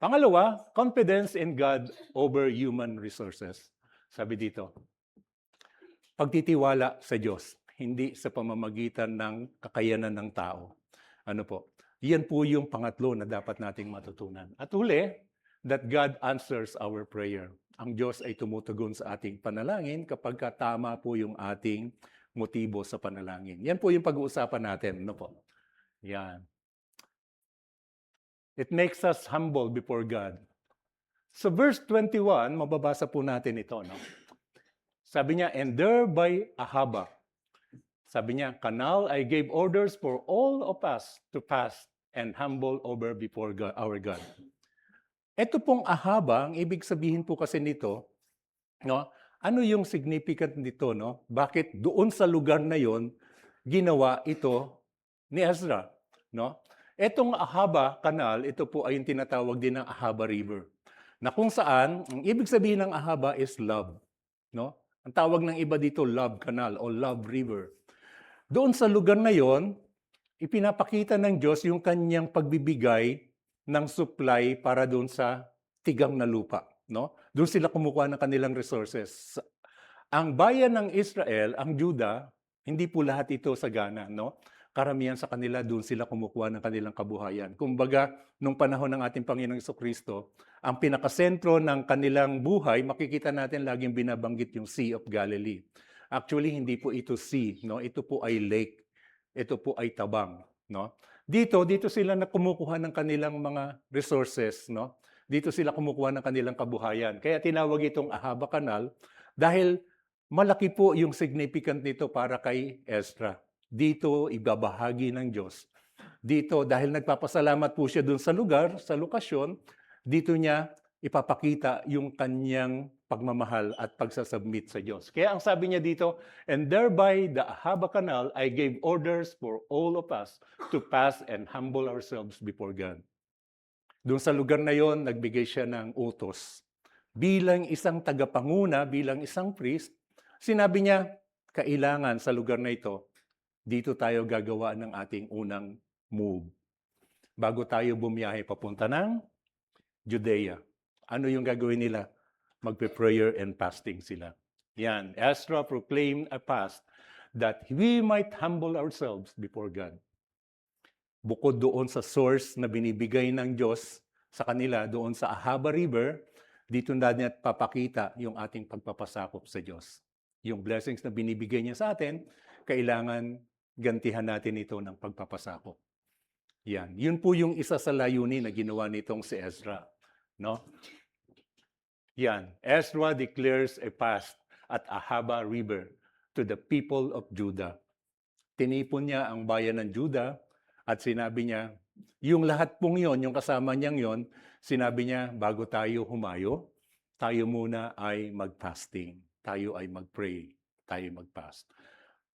Pangalawa, confidence in God over human resources. Sabi dito, pagtitiwala sa Diyos, hindi sa pamamagitan ng kakayanan ng tao. Ano po? Yan po yung pangatlo na dapat nating matutunan. At huli, that God answers our prayer. Ang Diyos ay tumutugon sa ating panalangin kapag tama po yung ating motibo sa panalangin. Yan po yung pag-uusapan natin. Yan. It makes us humble before God. Sa verse 21, mababasa po natin ito. Sabi niya, and thereby Ahaba. Sabi niya, Kanal, I gave orders for all of us to fast and humble over before God, our God. Ito pong Ahaba, ang ibig sabihin po kasi nito, ano yung significant nito, Bakit doon sa lugar na yon ginawa ito ni Ezra, Etong Ahaba Canal, ito po ay yung tinatawag din ng Ahaba River. Na kung saan, ang ibig sabihin ng Ahaba is love, Ang tawag ng iba dito, Love Canal o Love River. Doon sa lugar na yon, ipinapakita ng Diyos yung kanyang pagbibigay ng supply para doon sa tigang na lupa, Doon sila kumukuha ng kanilang resources. Ang bayan ng Israel, ang Juda, hindi po lahat ito sagana, Karamihan sa kanila, doon sila kumukuha ng kanilang kabuhayan. Kumbaga, nung panahon ng ating Panginoong Jesucristo, ang pinakasentro ng kanilang buhay, makikita natin laging binabanggit yung Sea of Galilee. Actually, hindi po ito sea, Ito po ay lake. Ito po ay tabang, Dito sila na kumukuha ng kanilang mga resources, Dito sila kumukuha ng kanilang kabuhayan. Kaya tinawag itong Ahaba Canal dahil malaki po yung significant nito para kay Ezra. Dito ibabahagi ng Diyos. Dito, dahil nagpapasalamat po siya dun sa lugar, sa lokasyon, dito niya ipapakita yung kanyang pagmamahal at pagsasubmit sa Diyos. Kaya ang sabi niya dito, and thereby the Ahaba Canal, I gave orders for all of us to pass and humble ourselves before God. Doon sa lugar na yon, nagbigay siya ng utos. Bilang isang tagapanguna, bilang isang priest, sinabi niya, kailangan sa lugar na ito, dito tayo gagawa ng ating unang move. Bago tayo bumiyahe papunta ng Judea. Ano yung gagawin nila? Magpe-prayer and fasting sila. Yan. Ezra proclaimed a fast that we might humble ourselves before God. Bukod doon sa source na binibigay ng Diyos sa kanila, doon sa Ahaba River, dito na niya papakita yung ating pagpapasakop sa Diyos. Yung blessings na binibigay niya sa atin, kailangan gantihan natin ito ng pagpapasakop. Yan. Yun po yung isa sa layunin na ginawa nitong si Ezra. Yan. Ezra declares a fast at Ahaba River to the people of Judah. Tinipon niya ang bayan ng Judah at sinabi niya, yung lahat pong yon, yung kasama niyang yon, sinabi niya, bago tayo humayo, tayo muna ay mag-fasting. Tayo ay mag-pray. Tayo mag-fast.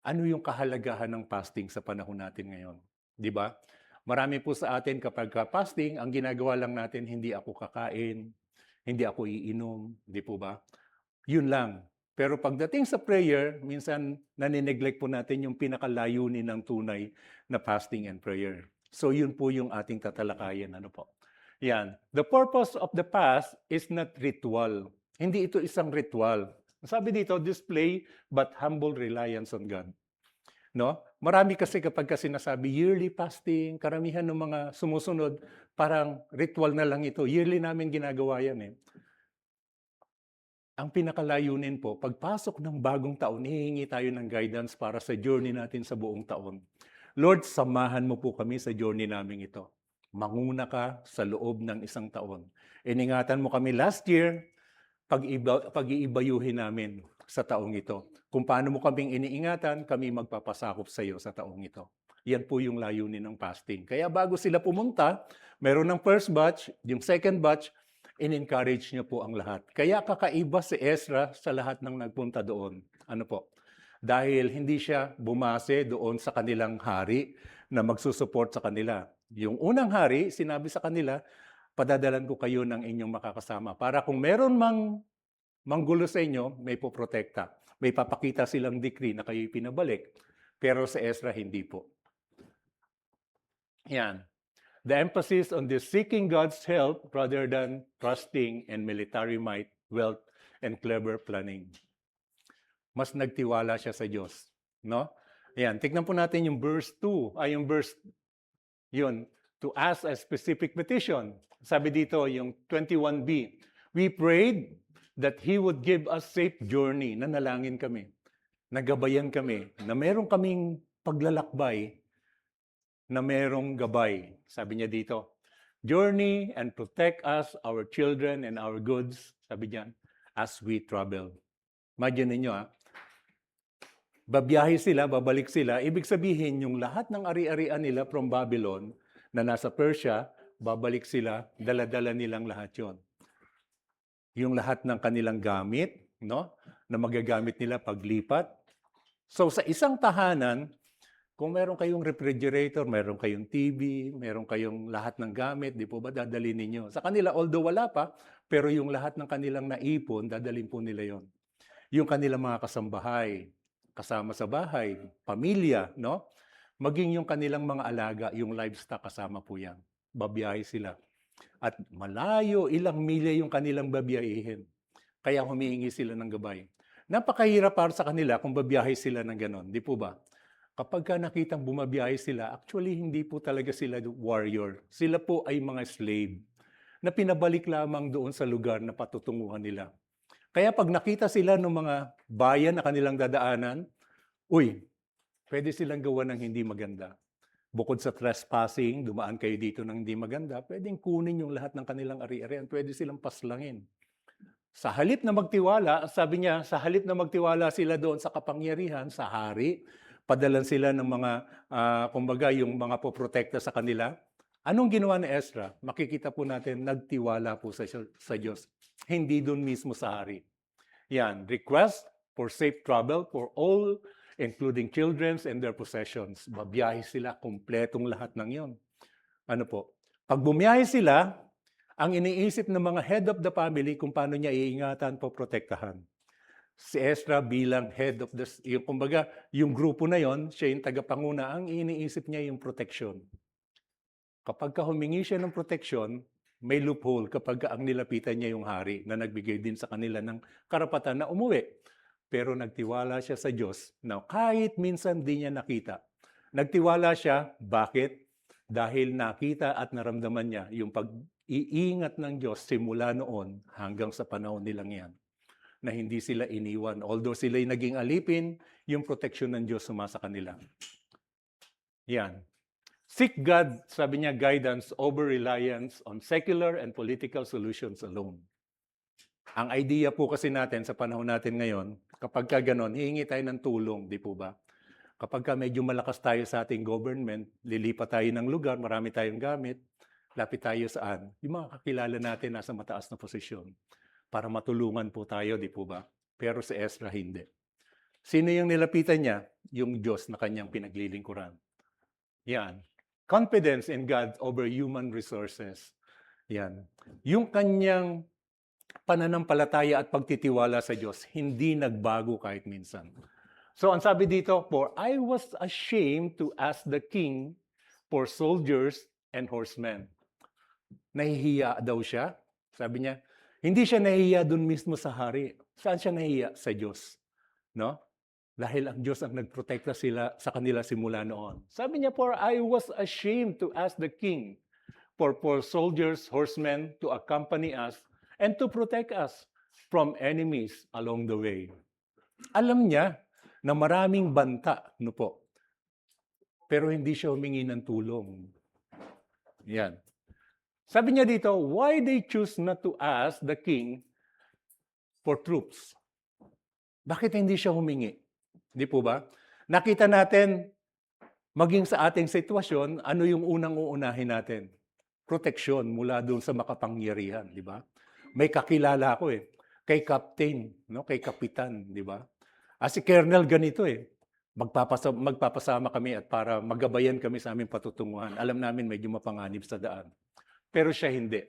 Ano yung kahalagahan ng fasting sa panahon natin ngayon? Di ba? Marami po sa atin kapag fasting, ang ginagawa lang natin, hindi ako kakain, hindi ako iinom, di po ba? Yun lang. Pero pagdating sa prayer, minsan nanineglect po natin yung pinakalayunin ng tunay na fasting and prayer. So yun po yung ating tatalakayan. Yan. The purpose of the fast is not ritual. Hindi ito isang ritual. Sabi dito, display but humble reliance on God. Marami kasi kapag sinasabi yearly fasting, karamihan ng mga sumusunod, parang ritual na lang ito. Yearly namin ginagawa yan eh. Ang pinakalayunin po, pagpasok ng bagong taon, hihingi tayo ng guidance para sa journey natin sa buong taon. Lord, samahan mo po kami sa journey namin ito. Manguna ka sa loob ng isang taon. Iningatan mo kami last year, pag-iibayuhin namin sa taong ito. Kung paano mo kaming iniingatan, kami magpapasakop sa iyo sa taong ito. Yan po yung layunin ng fasting. Kaya bago sila pumunta, meron ng first batch, yung second batch, in-encourage niya po ang lahat. Kaya kakaiba si Ezra sa lahat ng nagpunta doon. Ano po? Dahil hindi siya bumase doon sa kanilang hari na magsusupport sa kanila. Yung unang hari, sinabi sa kanila, padadalan ko kayo ng inyong makakasama. Para kung meron manggulo sa inyo, may poprotekta. May papakita silang decree na kayo'y pinabalik. Pero sa Ezra, hindi po. Yan. The emphasis on this seeking God's help rather than trusting in military might, wealth, and clever planning. Mas nagtiwala siya sa Diyos. No? Yan. Tignan po natin yung verse 2. Yung verse, yun. To ask a specific petition. Sabi dito, yung 21b. We prayed that He would give us safe journey. Nanalangin kami. Nagabayan kami. Na meron kaming paglalakbay na merong gabay. Sabi niya dito, journey and protect us, our children, and our goods. Sabi niya, as we travel. Imagine ninyo babiyahe sila, babalik sila. Ibig sabihin, yung lahat ng ari-arian nila from Babylon na nasa Persia, babalik sila, dala-dala nilang lahat yon. Yung lahat ng kanilang gamit, no, na magagamit nila paglipat. So sa isang tahanan, kung meron kayong refrigerator, meron kayong TV, meron kayong lahat ng gamit, di po ba dadalhin ninyo? Sa kanila, although wala pa, pero yung lahat ng kanilang naipon, dadalhin po nila yon. Yung kanilang mga kasambahay, kasama sa bahay, pamilya, no? Maging yung kanilang mga alaga, yung livestock, kasama po yan. Babiyahe sila. At malayo, ilang milya yung kanilang babiyahihin. Kaya humihingi sila ng gabay. Napakahirap para sa kanila kung babiyahe sila ng ganon, di po ba? Kapag ka nakitang bumabiyahe sila, actually hindi po talaga sila warrior. Sila po ay mga slave na pinabalik lamang doon sa lugar na patutunguhan nila. Kaya pag nakita sila ng mga bayan na kanilang dadaanan, uy, pwede silang gawa ng hindi maganda. Bukod sa trespassing, dumaan kayo dito ng hindi maganda, pwedeng kunin yung lahat ng kanilang ari-arian, pwede silang paslangin. Sa halip na magtiwala, sabi niya, sa halip na magtiwala sila doon sa kapangyarihan, sa hari, padalan sila ng mga, kumbaga, yung mga poprotekta sa kanila. Anong ginawa ni Ezra? Makikita po natin, nagtiwala po sa Diyos. Hindi doon mismo sa hari. Yan, request for safe travel for all, including children and their possessions. Babiyahe sila, kumpletong lahat ng yon. Ano po? Pag bumiyahe sila, ang iniisip ng mga head of the family kung paano niya iingatan po, protektahan. Si Ezra bilang head of the, yung, kumbaga, yung grupo na yon, siya yung tagapanguna, ang iniisip niya yung protection. Kapag humingi siya ng protection, may loophole kapag ang nilapitan niya yung hari na nagbigay din sa kanila ng karapatan na umuwi. Pero nagtiwala siya sa Diyos na kahit minsan di niya nakita. Nagtiwala siya, bakit? Dahil nakita at naramdaman niya yung pag-iingat ng Diyos simula noon hanggang sa panahon nilang yan. Na hindi sila iniwan. Although sila'y naging alipin, yung protection ng Diyos sumasa kanila. Yan. Seek God, sabi niya, guidance over reliance on secular and political solutions alone. Ang idea po kasi natin sa panahon natin ngayon, kapag ka ganon, hihingi tayo ng tulong, di po ba? Kapag ka medyo malakas tayo sa ating government, lilipat tayo ng lugar, marami tayong gamit, lapit tayo saan? Yung mga kakilala natin nasa mataas na posisyon para matulungan po tayo, di po ba? Pero si Ezra hindi. Sino yung nilapitan niya? Yung Diyos na kanyang pinaglilingkuran. Yan. Confidence in God over human resources. Yan. Yung kanyang pananampalataya at pagtitiwala sa Diyos, hindi nagbago kahit minsan. So, ang sabi dito, for I was ashamed to ask the king for soldiers and horsemen. Nahihiya daw siya. Sabi niya, hindi siya nahihiya dun mismo sa hari. Saan siya nahihiya? Sa Diyos. No? Dahil ang Diyos ang nagprotekta sila sa kanila simula noon. Sabi niya, for I was ashamed to ask the king for soldiers, horsemen to accompany us and to protect us from enemies along the way. Alam niya na maraming banta, no po. Pero hindi siya humingi ng tulong. Yan. Sabi niya dito, why they choose not to ask the king for troops? Bakit hindi siya humingi? Di po ba? Nakita natin, maging sa ating sitwasyon, ano yung unang uunahin natin? Proteksyon mula doon sa makapangyarihan, di ba? May kakilala ako kay captain, no? Kay kapitan, di ba? Si Colonel ganito magpapasama kami at para magabayan kami sa aming patutunguhan. Alam namin medyo mapanganib sa daan. Pero siya hindi.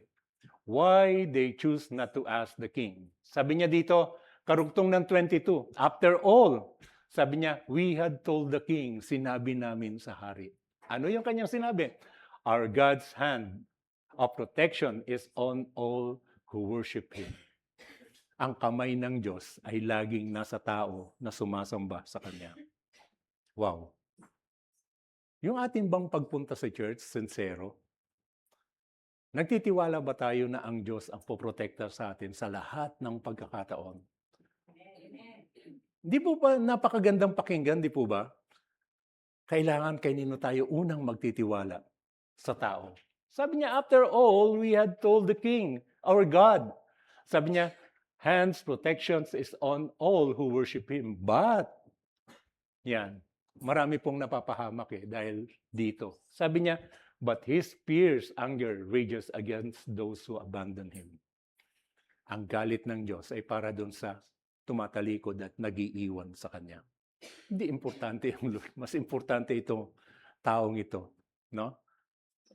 Why they choose not to ask the king? Sabi niya dito, karugtong ng 22, after all, sabi niya, we had told the king, sinabi namin sa hari. Ano yung kanyang sinabi? Our God's hand of protection is on all who worship Him. Ang kamay ng Diyos ay laging nasa tao na sumasamba sa Kanya. Wow. Yung ating bang pagpunta sa church, sincero? Nagtitiwala ba tayo na ang Diyos ang poprotekta sa atin sa lahat ng pagkakataon? Di po ba napakagandang pakinggan, di po ba? Kailangan kanino tayo unang magtitiwala sa tao. Sabi niya, after all, we had told the king, our God. Sabi niya, hands protections is on all who worship Him. But, yan, marami pong napapahamak dahil dito. Sabi niya, but His fierce anger rages against those who abandon Him. Ang galit ng Diyos ay para doon sa tumatalikod at nag-iiwan sa Kanya. Hindi importante yung Lord. Mas importante itong taong ito. No?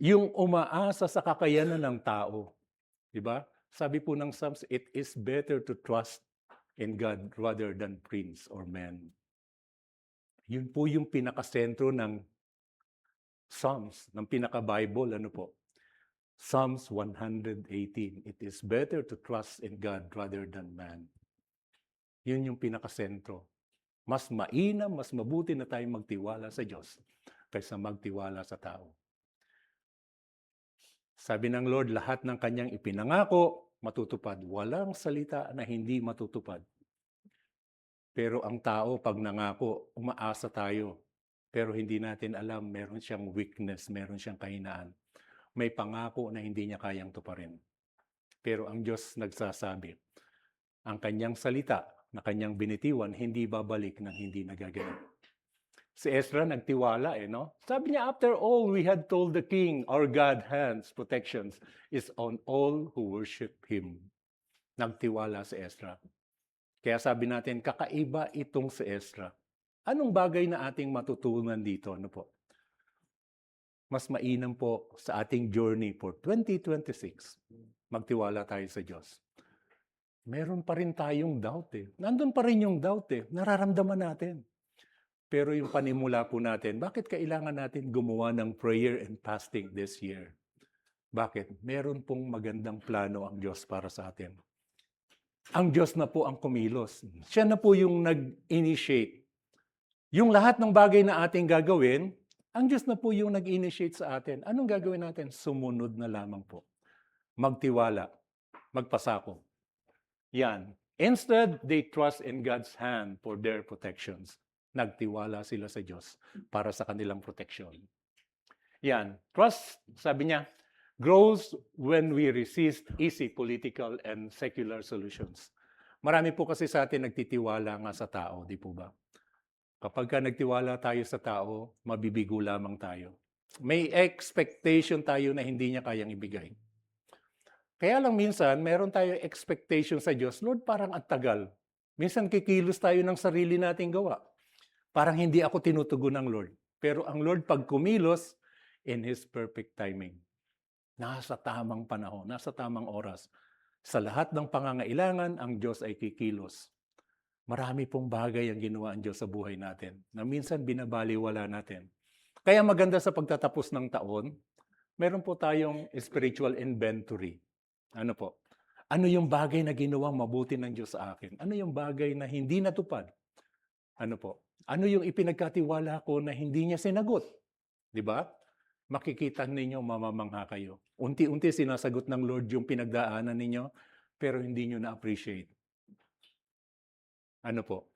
Yung umaasa sa kakayanan ng tao. Diba? Sabi po ng Psalms, it is better to trust in God rather than prince or man. Yun po yung pinakasentro ng Psalms, ng pinaka-Bible. Ano po? Psalms 118. It is better to trust in God rather than man. Yun yung pinakasentro. Mas mainam, mas mabuti na tayong magtiwala sa Diyos kaysa magtiwala sa tao. Sabi ng Lord, lahat ng Kanyang ipinangako, matutupad. Walang salita na hindi matutupad. Pero ang tao, pag nangako, umaasa tayo. Pero hindi natin alam, meron siyang weakness, meron siyang kahinaan. May pangako na hindi niya kayang tuparin. Pero ang Diyos nagsasabi, ang Kanyang salita na Kanyang binitiwan, hindi babalik ng hindi nagaganap. Si Ezra nagtiwala no? Sabi niya, after all, we had told the king, our God hands, protections, is on all who worship Him. Nagtiwala si Ezra. Kaya sabi natin, kakaiba itong si Ezra. Anong bagay na ating matutunan dito? Ano po? Mas mainam po sa ating journey for 2026. Magtiwala tayo sa Diyos. Meron pa rin tayong doubt Nandun pa rin yung doubt Nararamdaman natin. Pero yung panimula po natin, bakit kailangan natin gumawa ng prayer and fasting this year? Bakit? Meron pong magandang plano ang Diyos para sa atin. Ang Diyos na po ang kumilos. Siya na po yung nag-initiate. Yung lahat ng bagay na ating gagawin, ang Diyos na po yung nag-initiate sa atin. Anong gagawin natin? Sumunod na lamang po. Magtiwala. Magpasako. Yan. Instead, they trust in God's hand for their protections. Nagtiwala sila sa Diyos para sa kanilang proteksyon. Yan. Trust, sabi niya, grows when we resist easy political and secular solutions. Marami po kasi sa atin nagtitiwala nga sa tao, di po ba? Kapag ka nagtiwala tayo sa tao, mabibigo lamang tayo. May expectation tayo na hindi niya kayang ibigay. Kaya lang minsan, meron tayo expectation sa Diyos, Lord, parang ang tagal. Minsan kikilos tayo ng sarili nating gawa. Parang hindi ako tinutugon ng Lord. Pero ang Lord, pag kumilos, in His perfect timing. Nasa tamang panahon, nasa tamang oras. Sa lahat ng pangangailangan, ang Diyos ay kikilos. Marami pong bagay ang ginawa ang Diyos sa buhay natin na minsan binabaliwala natin. Kaya maganda sa pagtatapos ng taon, meron po tayong spiritual inventory. Ano po? Ano yung bagay na ginawang mabuti ng Diyos sa akin? Ano yung bagay na hindi natupad? Ano po? Ano yung ipinagkatiwala ko na hindi niya sinagot? Di ba? Makikita ninyo, mamamangha kayo. Unti-unti sinasagot ng Lord yung pinagdaanan ninyo, pero hindi nyo na-appreciate. Ano po?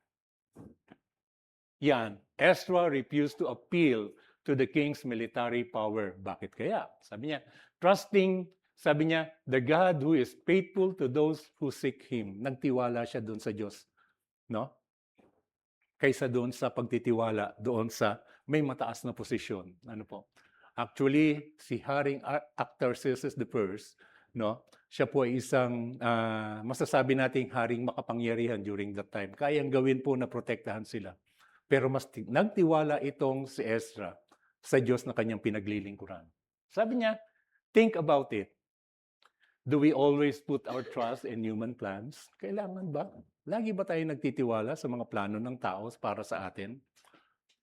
Yan. Ezra refused to appeal to the king's military power. Bakit kaya? Sabi niya, sabi niya, the God who is faithful to those who seek Him. Nagtiwala siya doon sa Diyos. No? Kaysa doon sa pagtitiwala doon sa may mataas na posisyon. Ano po? Actually, si Haring Artaxerxes I, no? Siya po ay isang masasabi nating haring makapangyarihan during that time. Kayang gawin po na protektahan sila. Pero mas nagtiwala itong si Ezra sa Diyos na kanyang pinaglilingkuran. Sabi niya, think about it. Do we always put our trust in human plans? Kailangan ba? Lagi ba tayo nagtitiwala sa mga plano ng tao para sa atin?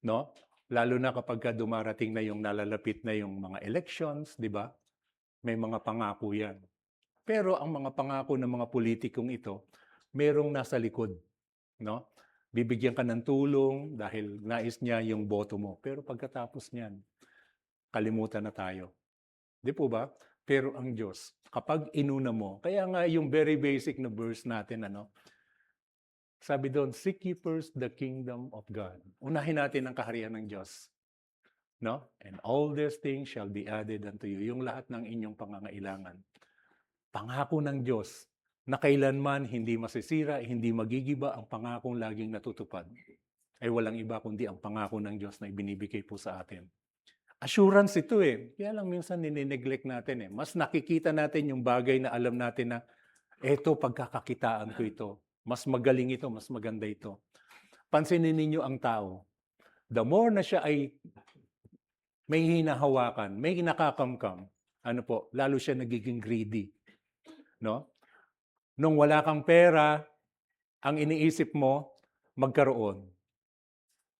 No? Lalo na kapag dumarating na yung nalalapit na yung mga elections, di ba? May mga pangako yan. Pero ang mga pangako ng mga politikong ito, merong nasa likod. No? Bibigyan ka ng tulong dahil nais niya yung boto mo. Pero pagkatapos niyan, kalimutan na tayo. Di po ba? Pero ang Diyos, kapag inuna mo, kaya nga yung very basic na verse natin, sabi doon, seek ye first the kingdom of God. Unahin natin ang kaharian ng Diyos. No? And all these things shall be added unto you. Yung lahat ng inyong pangangailangan. Pangako ng Diyos na kailanman hindi masisira, hindi magigiba ang pangakong laging natutupad. Ay walang iba kundi ang pangako ng Diyos na ibinibigay po sa atin. Assurance ito Kaya lang minsan ninineglect natin Mas nakikita natin yung bagay na alam natin na eto pagkakakitaan ko ito. Mas magaling ito, mas maganda ito. Pansinin ninyo ang tao. The more na siya ay may hinahawakan, may nakakamkam, lalo siya nagiging greedy. No? Nung wala kang pera, ang iniisip mo, magkaroon.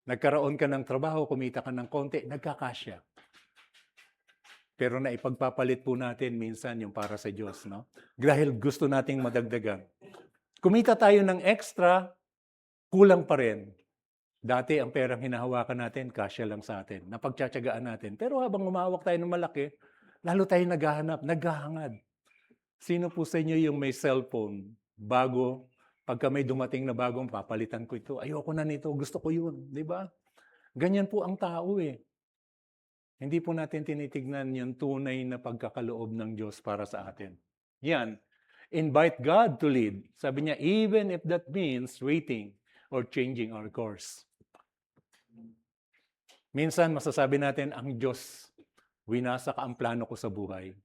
Nagkaroon ka ng trabaho, kumita ka ng konti, nagkakasya. Pero naipagpapalit po natin minsan yung para sa Diyos. No? Dahil gusto nating madagdagan. Kumita tayo ng extra, kulang pa rin. Dati ang perang hinahawakan natin, kasya lang sa atin. Napagtsatsagaan natin. Pero habang umawak tayo ng malaki, lalo tayo naghahangad. Sino po sa inyo yung may cellphone, bago, pagka may dumating na bagong papalitan ko ito, ayoko na nito, gusto ko yun, di ba? Ganyan po ang tao Hindi po natin tinitignan yung tunay na pagkakaloob ng Diyos para sa atin. Yan. Invite God to lead. Sabi niya, even if that means waiting or changing our course. Minsan, masasabi natin, ang Diyos, winasak ang plano ko sa buhay.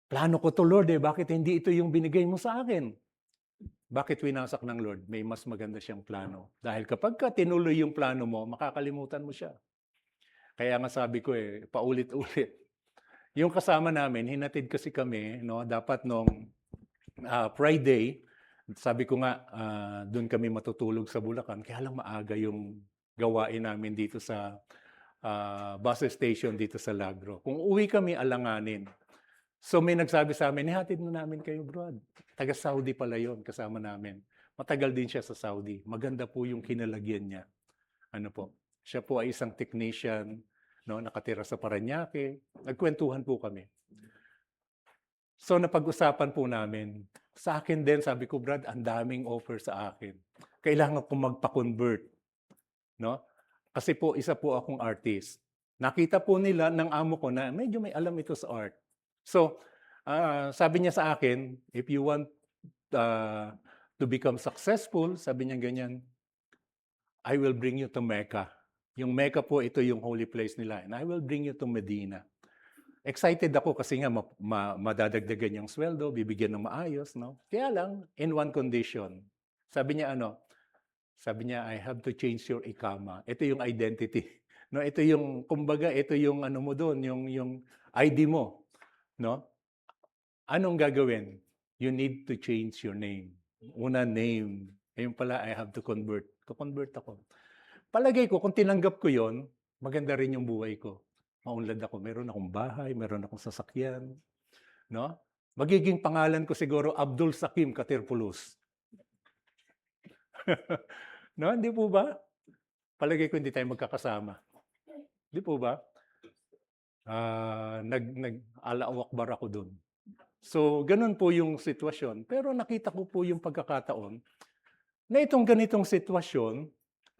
Plano ko to, Lord, bakit hindi ito yung binigay mo sa akin? Bakit winasak ng Lord? May mas maganda siyang plano. Dahil kapag tinuloy yung plano mo, makakalimutan mo siya. Kaya nga sabi ko paulit-ulit. Yung kasama namin, hinatid kasi kami, dapat nung Friday, sabi ko nga, doon kami matutulog sa Bulacan. Kaya lang maaga yung gawain namin dito sa bus station dito sa Lagro. Kung uwi kami, alanganin. So may nagsabi sa amin, ihatid mo namin kayo, Brad. Taga Saudi pala yon, kasama namin. Matagal din siya sa Saudi. Maganda po yung kinalagyan niya. Siya po ay isang technician, nakatira sa Parañaque. Nagkwentuhan po kami. So napag-usapan po namin. Sa akin din, sabi ko, Brad, ang daming offer sa akin. Kailangan ko magpa-convert. Kasi po, isa po akong artist. Nakita po nila ng amo ko na medyo may alam ito sa art. So, sabi niya sa akin, if you want to become successful, sabi niya ganyan, I will bring you to Mecca. Yung Mecca po, ito yung holy place nila. And I will bring you to Medina. Excited ako kasi nga madadagdagan yung sweldo, bibigyan ng maayos. Kaya lang, in one condition. Sabi niya, Sabi niya, I have to change your ikama. Ito yung identity. Ito yung, kumbaga, ito yung mo doon, yung ID mo. Anong gagawin? You need to change your name. Una, name. Ayun pala, I have to convert. Convert ako. Palagay ko, kung tinanggap ko yon, maganda rin yung buhay ko. Maunlad ako. Meron akong bahay, meron akong sasakyan. Magiging pangalan ko siguro, Abdul Sakim Katirpulus. Hindi po ba? palagay ko hindi tayo magkakasama. Di po ba? Allahu Akbar ako doon. So, ganun po yung sitwasyon. Pero nakita ko po yung pagkakataon na itong ganitong sitwasyon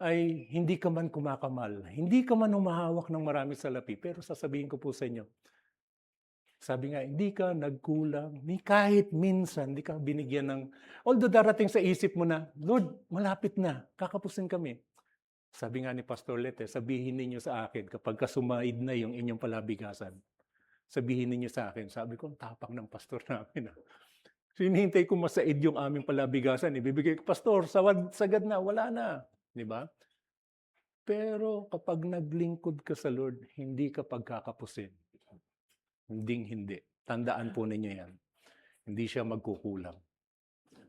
ay hindi ka man kumakamal, hindi ka man humahawak ng maraming salapi, pero sasabihin ko po sa inyo, sabi nga, hindi ka nagkulang, ni kahit minsan, hindi ka binigyan ng, although darating sa isip mo na, Lord, malapit na, kakapusin kami. Sabi nga ni Pastor Lete, sabihin ninyo sa akin, kapag kasumaid na yung inyong palabigasan, sabihin ninyo sa akin, sabi ko, ang tapak ng pastor namin. Hinihintay ko masaid yung aming palabigasan. Ibibigay ko, Pastor, sagad na, wala na. Di ba? Pero kapag naglingkod ka sa Lord, hindi ka pagkakapusin. Hindi. Tandaan po ninyo yan. Hindi siya magkukulang.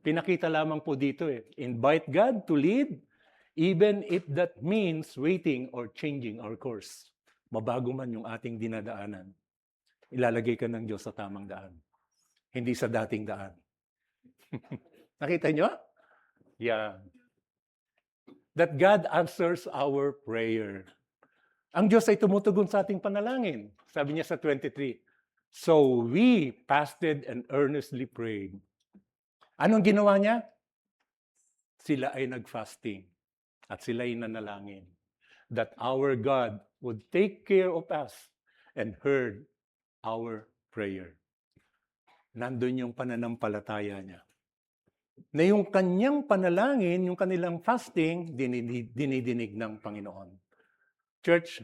Pinakita lamang po dito invite God to lead, even if that means waiting or changing our course. Mabago man yung ating dinadaanan, ilalagay ka ng Diyos sa tamang daan. Hindi sa dating daan. Nakita nyo? Yeah. That God answers our prayer. Ang Diyos ay tumutugon sa ating panalangin. Sabi niya sa 23, so we fasted and earnestly prayed. Anong ginawa niya? Sila ay nag-fasting at sila ay nanalangin. That our God would take care of us and heard our prayer. Nandun yung pananampalataya niya. Na yung kanyang panalangin, yung kanilang fasting, dinidinig ng Panginoon. Church,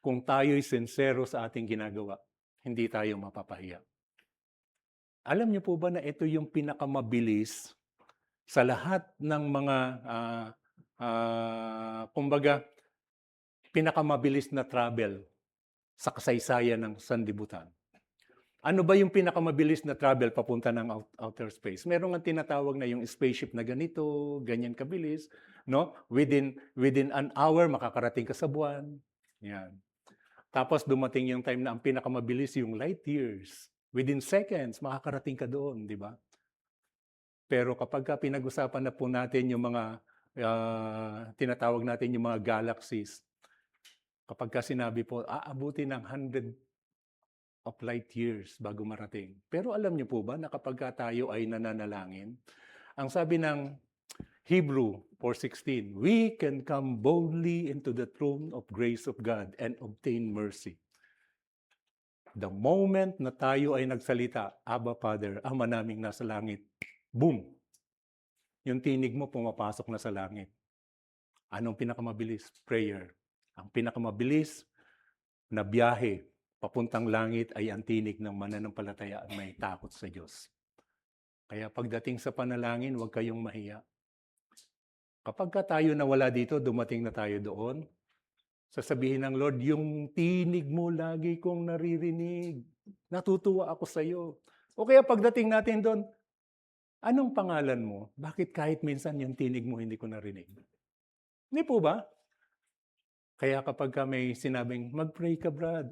kung tayo'y sincero sa ating ginagawa, hindi tayo mapapahiya. Alam niyo po ba na ito yung pinakamabilis sa lahat ng mga, kumbaga, pinakamabilis na travel sa kasaysayan ng sanlibutan? Ano ba yung pinakamabilis na travel papunta ng outer space? Meron nga tinatawag na yung spaceship na ganito, ganyan kabilis, no? Within an hour makakarating ka sa buwan. Yan. Tapos dumating yung time na ang pinakamabilis yung light years. Within seconds makakarating ka doon, di ba? Pero kapag pinag-usapan na po natin yung mga tinatawag natin yung mga galaxies, kapag sinabi po, aabuti ng 100 of light years bago marating. Pero alam niyo po ba na kapag tayo ay nananalangin, ang sabi ng Hebrew 4:16, we can come boldly into the throne of grace of God and obtain mercy. The moment na tayo ay nagsalita, Abba Father, Ama naming nasa langit, boom! Yung tinig mo pumapasok na sa langit. Anong pinakamabilis? Prayer. Ang pinakamabilis na biyahe papuntang langit ay ang tinig ng mananampalataya at may takot sa Diyos. Kaya pagdating sa panalangin, huwag kayong mahiya. Kapag tayo nawala dito, dumating na tayo doon, sasabihin ng Lord, yung tinig mo lagi kong naririnig. Natutuwa ako sa iyo. O kaya pagdating natin doon, anong pangalan mo? Bakit kahit minsan yung tinig mo hindi ko narinig? Hindi po ba? Kaya kapag may sinabing, mag-pray ka, Brad.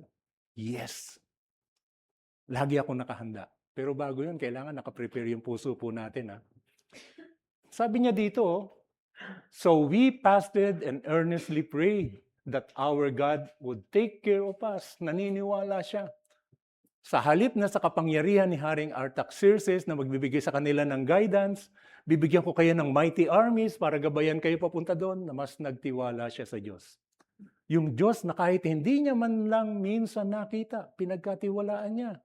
Yes. Lagi ako nakahanda. Pero bago yun, kailangan nakaprepare yung puso po natin. Sabi niya dito, so we fasted and earnestly prayed that our God would take care of us. Naniniwala siya. Sa halip na sa kapangyarihan ni Haring Artaxerxes na magbibigay sa kanila ng guidance, bibigyan ko kayo ng mighty armies para gabayan kayo papunta doon, na mas nagtiwala siya sa Diyos. Yung Diyos na kahit hindi niya man lang minsan nakita, pinagkatiwalaan niya.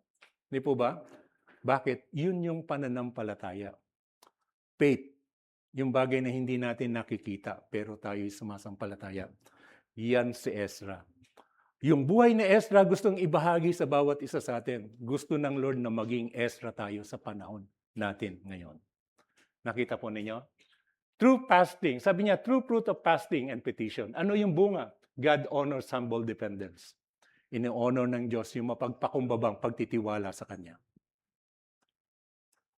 Di po ba? Bakit? Yun yung pananampalataya. Faith. Yung bagay na hindi natin nakikita, pero tayo'y sumasampalataya. Yan si Ezra. Yung buhay ni Ezra gustong ibahagi sa bawat isa sa atin. Gusto ng Lord na maging Ezra tayo sa panahon natin ngayon. Nakita po ninyo? True fasting. Sabi niya, true fruit of fasting and petition. Ano yung bunga? God honors humble dependence. Ini-honor ng Diyos yung mapagpakumbabang pagtitiwala sa Kanya.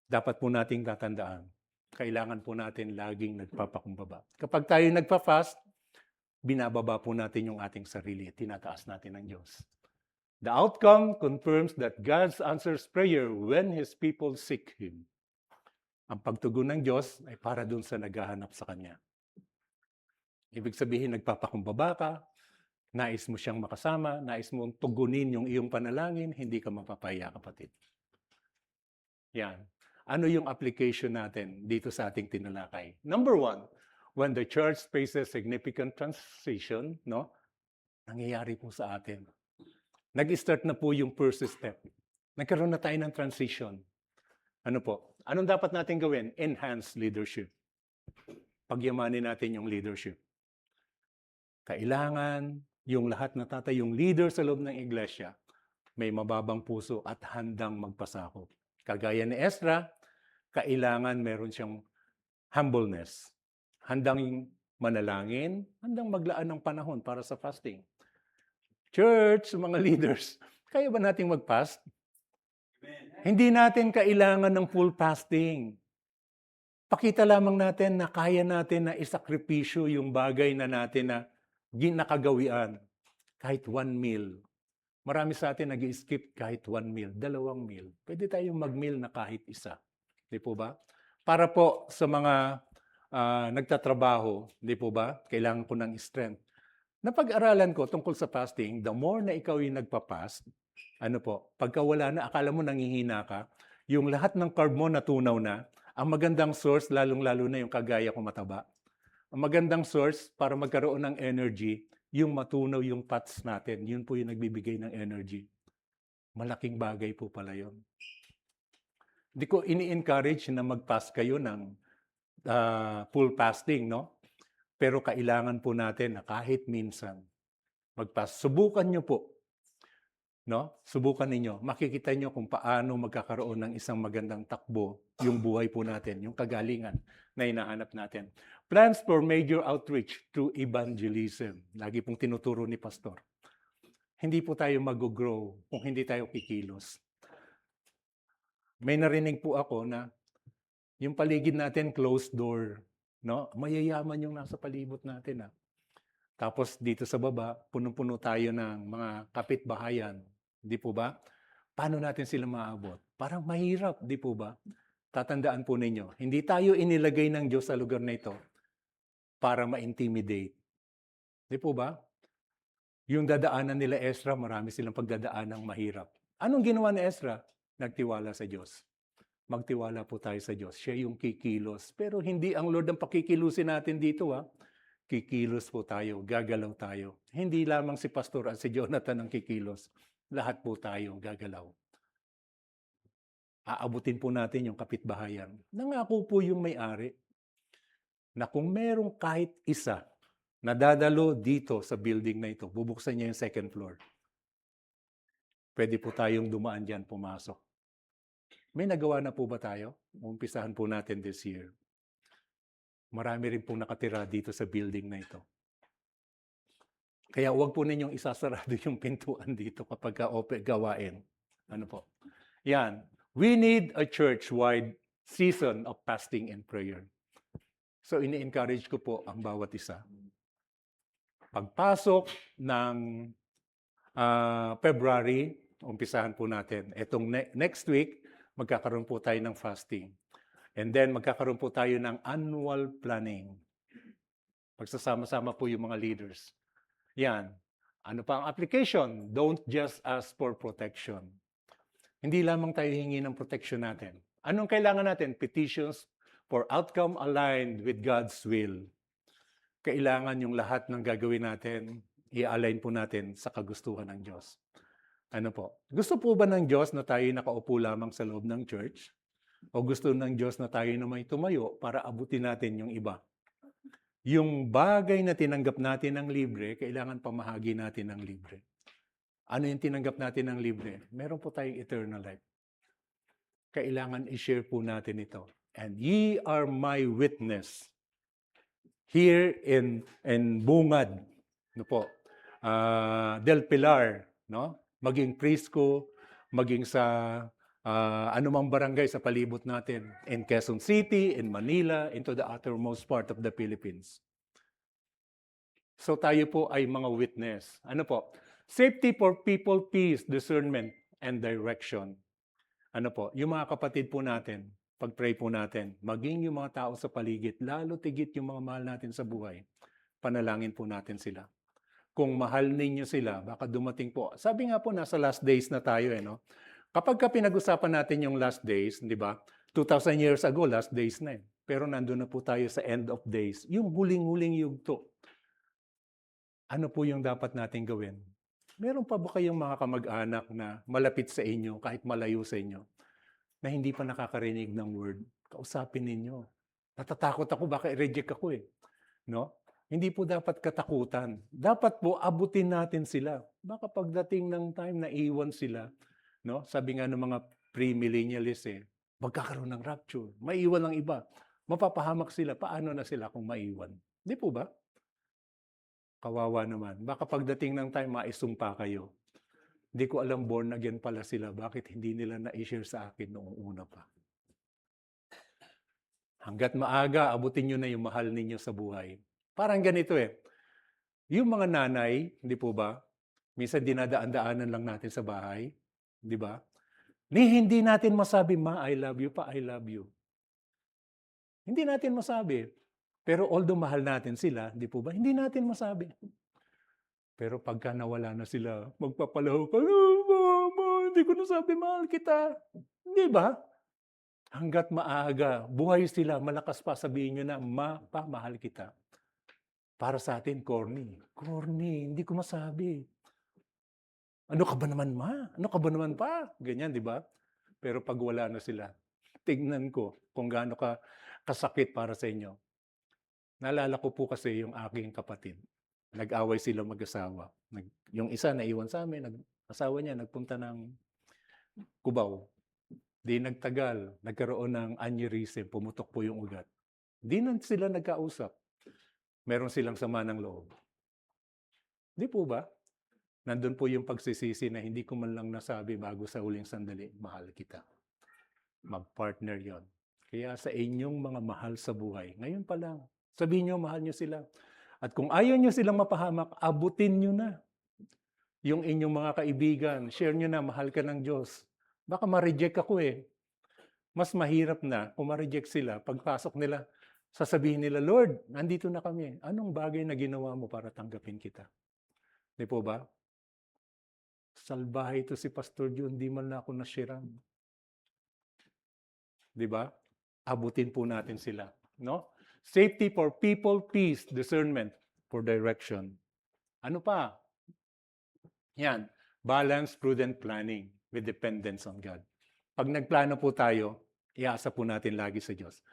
Dapat po nating tatandaan, kailangan po natin laging nagpapakumbaba. Kapag tayo nagpa-fast, binababa po natin yung ating sarili, tinataas natin ng Diyos. The outcome confirms that God answers prayer when His people seek Him. Ang pagtugon ng Diyos ay para dun sa naghahanap sa Kanya. Ibig sabihin, nagpapakumbaba ka, nais mo siyang makasama, nais mong tugunin yung iyong panalangin, hindi ka mapapahiya, kapatid. Yan. Ano yung application natin dito sa ating tinalakay? Number 1, when the church faces significant transition, no, nangyayari po sa atin. Nag-start na po yung first step. Nagkaroon na tayo ng transition. Ano po? Anong dapat natin gawin? Enhance leadership. Pagyamanin natin yung leadership. Kailangan yung lahat na yung leader sa loob ng iglesia, may mababang puso at handang magpasakop. Kagaya ni Ezra, kailangan meron siyang humbleness. Handang manalangin, handang maglaan ng panahon para sa fasting. Church, mga leaders, kaya ba nating mag-fast? Hindi natin kailangan ng full fasting. Pakita lamang natin na kaya natin na isakripisyo yung bagay na natin na ginakagawian. Kahit 1 meal. Marami sa atin nag-skip kahit 1 meal, 2 meal. Pwede tayong mag-meal na kahit isa. Di po ba? Para po sa mga nagtatrabaho, di po ba? Kailangan ko ng strength. Napag-aralan ko tungkol sa fasting, the more na ikaw yung nagpa-fast, ano po, pagka wala na, akala mo nangihina ka, yung lahat ng carb mo natunaw na, ang magandang source, lalong-lalo na yung kagaya ko mataba. Ang magandang source para magkaroon ng energy, yung matunaw yung fats natin. Yun po yung nagbibigay ng energy. Malaking bagay po pala yun. Hindi ko ini-encourage na mag-fast kayo ng full fasting, no? Pero kailangan po natin na kahit minsan mag-fast. Subukan nyo po. No? Subukan ninyo. Makikita nyo kung paano magkakaroon ng isang magandang takbo yung buhay po natin, yung kagalingan na hinahanap natin. Plans for major outreach through evangelism. Lagi pong tinuturo ni Pastor. Hindi po tayo mag-grow kung hindi tayo kikilos. May narinig po ako na yung paligid natin closed door. No? Mayayaman yung nasa palibot natin. Tapos dito sa baba, punong-puno tayo ng mga kapitbahayan. Di po ba? Paano natin sila maabot? Parang mahirap, di po ba? Tatandaan po ninyo, hindi tayo inilagay ng Diyos sa lugar na ito para ma-intimidate. Di po ba? Yung dadaanan nila Ezra, marami silang pagdadaanan ng mahirap. Anong ginawa ni Ezra? Nagtiwala sa Diyos. Magtiwala po tayo sa Diyos. Siya yung kikilos. Pero hindi ang Lord ang pakikilusin natin dito, Kikilos po tayo, gagalaw tayo. Hindi lamang si Pastor at si Jonathan ang kikilos. Lahat po tayo gagalaw. Aabutin po natin yung kapitbahayan. Nangako po yung may-ari na kung merong kahit isa na dadalo dito sa building na ito, bubuksan niya yung second floor. Pwede po tayong dumaan dyan, pumasok. May nagawa na po ba tayo? Umpisahan po natin this year. Marami rin pong nakatira dito sa building na ito. Kaya huwag po ninyong isasarado yung pintuan dito kapag gawain. Ano po? Yan. We need a church-wide season of fasting and prayer. So, ini-encourage ko po ang bawat isa. Pagpasok ng February, umpisahan po natin. Etong next week, magkakaroon po tayo ng fasting. And then, magkakaroon po tayo ng annual planning. Magsasama-sama po yung mga leaders. Yan. Ano pa ang application? Don't just ask for protection. Hindi lamang tayo hingi ng protection natin. Anong kailangan natin? Petitions for outcome aligned with God's will. Kailangan yung lahat ng gagawin natin, i-align po natin sa kagustuhan ng Diyos. Ano po? Gusto po ba ng Diyos na tayo nakaupo lamang sa loob ng church? O gusto ng Diyos na tayo na may tumayo para abutin natin yung iba? Yung bagay na tinanggap natin ng libre, kailangan pamahagi natin ng libre. Ano yung tinanggap natin ng libre? Meron po tayong eternal life. Kailangan i-share po natin ito. And ye are my witness here in Bungad, no po, Del Pilar, no? Maging Prisco, maging sa anumang barangay sa palibot natin, in Quezon City, in Manila, into the uttermost part of the Philippines. So tayo po ay mga witness. Ano po? Safety for people, peace, discernment, and direction. Ano po? Yung mga kapatid po natin, pag-pray po natin, maging yung mga tao sa paligid, lalo tigit yung mga mahal natin sa buhay. panalangin po natin sila. Kung mahal ninyo sila, baka dumating po. Sabi nga po, nasa last days na tayo no? Kapag ka pinag-usapan natin yung last days, di ba? 2,000 years ago, last days na Pero nandun na po tayo sa end of days. Yung huling-huling yugto. Ano po yung dapat natin gawin? Meron pa ba kayong mga kamag-anak na malapit sa inyo, kahit malayo sa inyo, na hindi pa nakakarinig ng word? Kausapin ninyo. Natatakot ako, baka i-reject ako No? Hindi po dapat katakutan. Dapat po abutin natin sila. Baka pagdating ng time na iwan sila, no? Sabi nga ng mga pre-millennialists magkakaroon ng rapture. Maiwan ng iba. Mapapahamak sila. Paano na sila kung maiwan? Di po ba? Kawawa naman. Baka pagdating ng time, maisumpa kayo. Hindi ko alam, born again pala sila. Bakit hindi nila na-share sa akin noong una pa? Hanggat maaga, abutin nyo na yung mahal ninyo sa buhay. Parang ganito Yung mga nanay, hindi po ba? Minsan dinadaan-daanan lang natin sa bahay. Di ba? Hindi natin masabi, ma, I love you pa, I love you. Hindi natin masabi. Pero although mahal natin sila, di po ba? Hindi natin masabi. Pero pagka nawala na sila, magpapalaho ka, mama, hindi ko nasabi, mahal kita. Di ba? Hanggat maaga, buhay sila, malakas pa, sabihin nyo na, ma, pa, mahal kita. Para sa atin, corny. Corny, hindi ko masabi. Ano ka ba naman, ma? Ano ka ba naman, pa? Ganyan, di ba? Pero pag wala na sila, tignan ko kung gaano ka kasakit para sa inyo. Naalala ko po kasi yung aking kapatid. Nag-away sila mag-asawa. Yung isa naiwan sa amin, asawa niya nagpunta ng Cubao. Di nagtagal, nagkaroon ng aneurysm, pumutok po yung ugat. Di na sila nagkausap. Meron silang sama ng loob. Di po ba? Nandun po yung pagsisisi na hindi ko man lang nasabi bago sa huling sandali, mahal kita. Mag-partner yon. Kaya sa inyong mga mahal sa buhay, ngayon pa lang, sabihin nyo, mahal nyo sila. At kung ayaw nyo silang mapahamak, abutin nyo na. Yung inyong mga kaibigan, share nyo na, mahal ka ng Diyos. Baka ma-reject ako Mas mahirap na kung ma-reject sila, pagpasok nila, sasabihin nila, Lord, nandito na kami. Anong bagay na ginawa mo para tanggapin kita? Di po ba? Salbahe ito si Pastor Jun, di man na ako nashiram. Di ba? Abutin po natin sila. No? Safety for people, peace, discernment for direction. Ano pa? Yan. Balanced, prudent planning with dependence on God. Pag nagplano po tayo, iasa po natin lagi sa Diyos.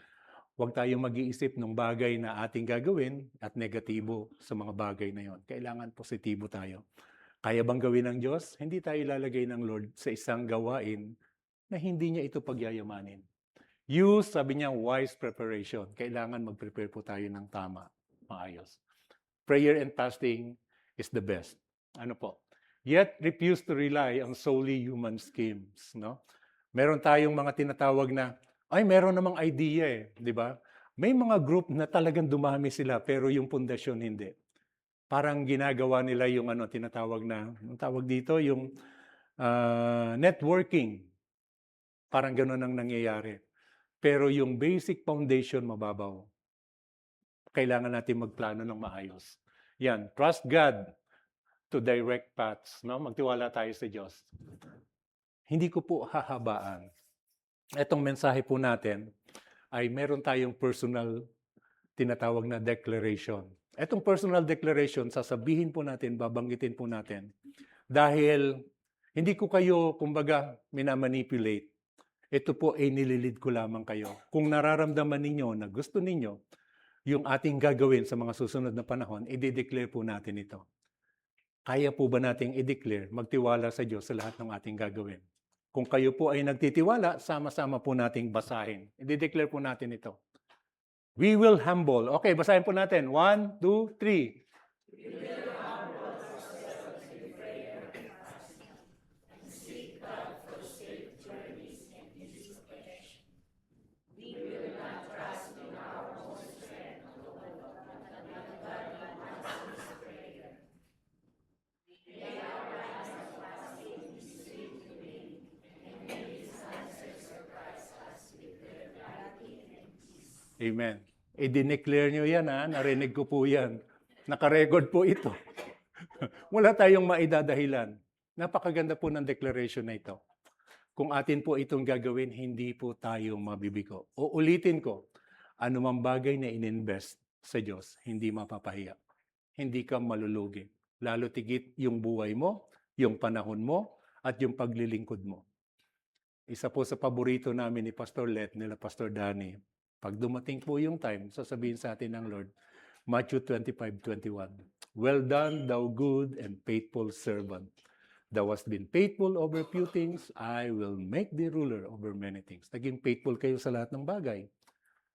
Huwag tayong mag-iisip ng bagay na ating gagawin at negatibo sa mga bagay na yon. Kailangan positibo tayo. Kaya bang gawin ng Diyos? Hindi tayo ilalagay ng Lord sa isang gawain na hindi niya ito pagyayamanin. Use, sabi niya, wise preparation. Kailangan mag-prepare po tayo ng tama, maayos. Prayer and fasting is the best. Ano po? Yet, refuse to rely on solely human schemes. No? Meron tayong mga tinatawag na, meron namang idea di ba? May mga group na talagang dumami sila, pero yung pundasyon hindi. Parang ginagawa nila yung tinatawag na, ang tawag dito, yung networking. Parang gano'n ang nangyayari. Pero yung basic foundation, mababaw. Kailangan natin magplano ng maayos. Yan, trust God to direct paths. No? Magtiwala tayo sa Diyos. Hindi ko po hahabaan. Etong mensahe po natin ay meron tayong personal tinatawag na declaration. Etong personal declaration, sasabihin po natin, babanggitin po natin. Dahil hindi ko kayo, kumbaga, minamanipulate. Ito po ay nililid ko lamang kayo. Kung nararamdaman ninyo na gusto ninyo, yung ating gagawin sa mga susunod na panahon, i-declare po natin ito. Kaya po ba nating i-declare, magtiwala sa Diyos sa lahat ng ating gagawin? Kung kayo po ay nagtitiwala, sama-sama po nating basahin. I-declare po natin ito. We will humble. Okay, basahin po natin. 1, 2, 3. Amen. I-declare nyo yan, narinig ko po yan. Nakarecord po ito. Wala tayong maidadahilan. Napakaganda po ng declaration na ito. Kung atin po itong gagawin, hindi po tayo mabibigo. O ulitin ko, anumang bagay na ininvest sa Diyos, hindi mapapahiya. Hindi ka malulugi. Lalo tigit yung buhay mo, yung panahon mo, at yung paglilingkod mo. Isa po sa paborito namin ni Pastor Let, nila Pastor Danny, pag dumating po yung time, sasabihin sa atin ng Lord, Matthew 25:21, "Well done, thou good and faithful servant. Thou hast been faithful over few things, I will make thee ruler over many things." Naging faithful kayo sa lahat ng bagay.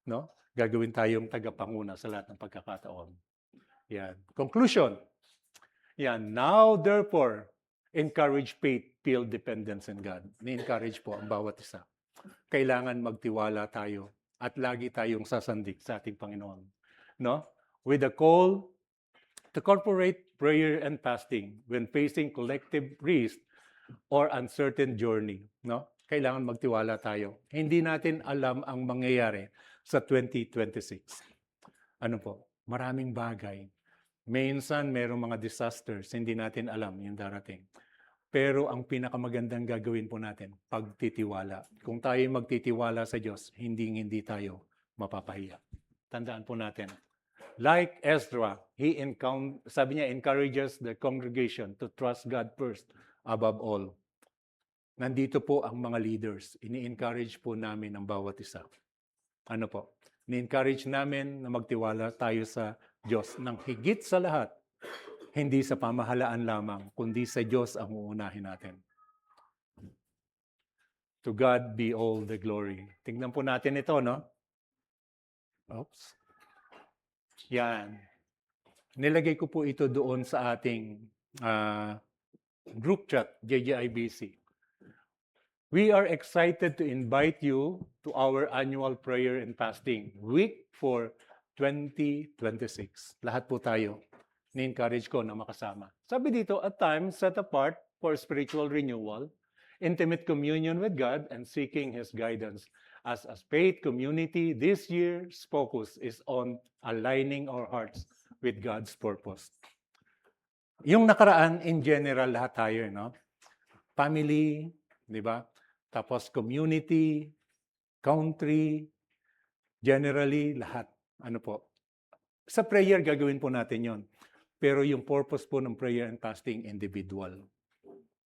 No? Gagawin tayong tagapanguna sa lahat ng pagkakataon. Yan. Conclusion. Yan. Now, therefore, encourage faith-filled dependence in God. Ni-encourage po ang bawat isa. Kailangan magtiwala tayo at lagi tayong sasandik sa ating Panginoon. No? With a call to corporate prayer and fasting when facing collective risk or uncertain journey. No? Kailangan magtiwala tayo. Hindi natin alam ang mangyayari sa 2026. Ano po? Maraming bagay. Minsan, merong mga disasters, hindi natin alam yung darating. Pero ang pinakamagandang gagawin po natin, pagtitiwala. Kung tayo magtitiwala sa Diyos, hindi tayo mapapahiya. Tandaan po natin. Like Ezra, sabi niya, encourages the congregation to trust God first above all. Nandito po ang mga leaders. Ini-encourage po namin ang bawat isa. Ano po? Ni-encourage namin na magtiwala tayo sa Diyos ng higit sa lahat. Hindi sa pamahalaan lamang, kundi sa Diyos ang uunahin natin. To God be all the glory. Tingnan po natin ito, no? Oops. Yan. Nilagay ko po ito doon sa ating group chat, JJIBC. We are excited to invite you to our annual prayer and fasting week for 2026. Lahat po tayo. Ni-encourage ko na makasama. Sabi dito, a time set apart for spiritual renewal, intimate communion with God, and seeking His guidance. As a faith community, this year's focus is on aligning our hearts with God's purpose. Yung nakaraan, in general, lahat tayo, no? Family, di ba? Tapos community, country, generally, lahat. Ano po? Sa prayer, gagawin po natin yon. Pero yung purpose po ng prayer and fasting, individual.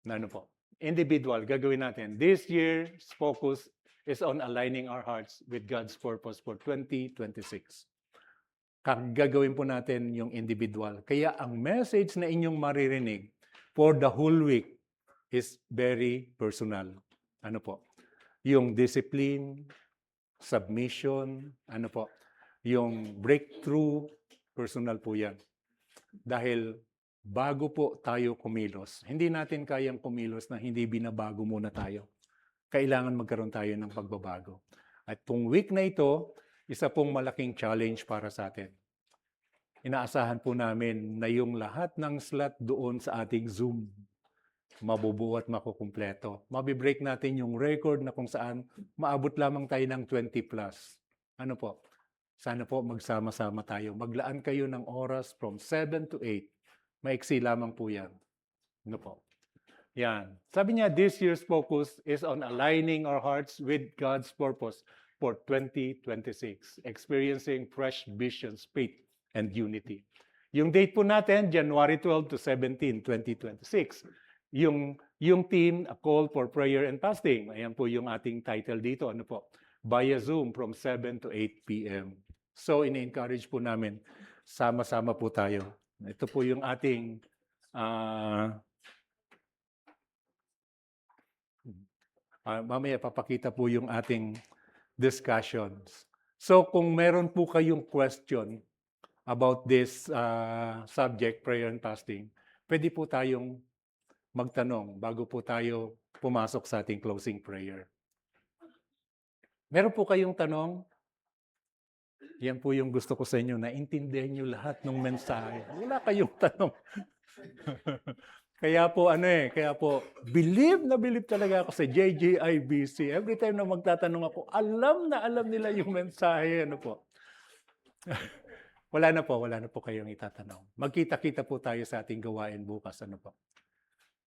Ano po? Individual, gagawin natin. This year's focus is on aligning our hearts with God's purpose for 2026. Gagawin po natin yung individual. Kaya ang message na inyong maririnig for the whole week is very personal. Ano po? Yung discipline, submission, ano po? Yung breakthrough, personal po yan. Dahil bago po tayo kumilos, hindi natin kayang kumilos na hindi binabago muna tayo. Kailangan magkaroon tayo ng pagbabago. At pong week na ito, isa pong malaking challenge para sa atin. Inaasahan po namin na yung lahat ng slot doon sa ating Zoom, mabubuo at makukumpleto. Mabibreak natin yung record na kung saan maabot lamang tayo ng 20 plus. Ano po? Sana po magsama-sama tayo. Maglaan kayo ng oras from 7 to 8. Maiksi lamang po yan. Ano po? Yan. Sabi niya, this year's focus is on aligning our hearts with God's purpose for 2026. Experiencing fresh visions, faith, and unity. Yung date po natin, January 12 to 17, 2026. Yung theme, A Call for Prayer and Fasting. Ayan po yung ating title dito. Ano po? Via Zoom from 7 to 8 p.m. So, ini-encourage po namin, sama-sama po tayo. Ito po yung ating mamaya papakita po yung ating discussions. So, kung meron po kayong question about this subject, prayer and fasting, pwede po tayong magtanong bago po tayo pumasok sa ating closing prayer. Meron po kayong tanong? Yan po yung gusto ko sa inyo, naintindihan nyo lahat ng mensahe. Wala kayong tanong. Kaya po, believe talaga ako sa JJIBC. Every time na magtatanong ako, alam na alam nila yung mensahe. Ano po? Wala na po kayong itatanong. Magkita-kita po tayo sa ating gawain bukas. Ano po?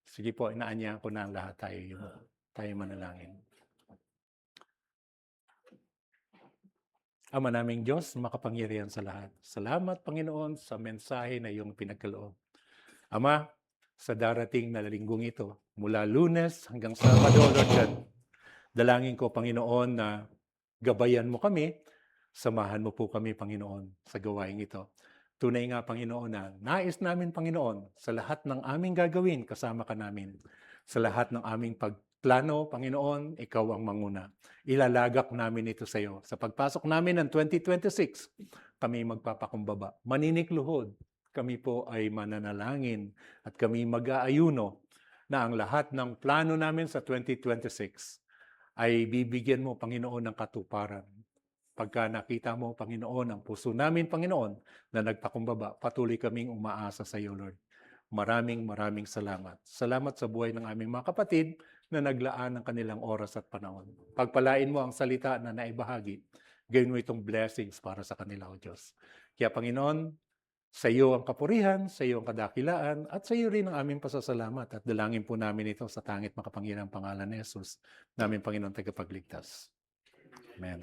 Sige po, inaanyahan ko na ang lahat tayo manalangin. Ama naming Diyos, makapangyarihan sa lahat. Salamat, Panginoon, sa mensahe na iyong pinagkaloob. Ama, sa darating na linggong ito, mula Lunes hanggang Sabado, Lord God, dalangin ko, Panginoon, na gabayan mo kami, samahan mo po kami, Panginoon, sa gawain ito. Tunay nga, Panginoon, na nais namin, Panginoon, sa lahat ng aming gagawin, kasama ka namin. Sa lahat ng aming pagplano, Panginoon, ikaw ang manguna. Ilalagak namin ito sa iyo. Sa pagpasok namin ng 2026, kami magpapakumbaba. Maninikluhod. Kami po ay mananalangin at kami mag-aayuno na ang lahat ng plano namin sa 2026 ay bibigyan mo, Panginoon, ng katuparan. Pagka nakita mo, Panginoon, ang puso namin, Panginoon, na nagpakumbaba, patuloy kaming umaasa sa iyo, Lord. Maraming salamat. Salamat sa buhay ng aming mga kapatid na naglaan ng kanilang oras at panahon. Pagpalain mo ang salita na naibahagi. Gawin mo itong blessings para sa kanila, O Diyos. Kaya, Panginoon, sa iyo ang kapurihan, sa iyo ang kadakilaan, at sa iyo rin ang aming pasasalamat. At dalangin po namin ito sa tangit makapangyarihang pangalan ni Jesus, namin Panginoon tagapagligtas. Amen.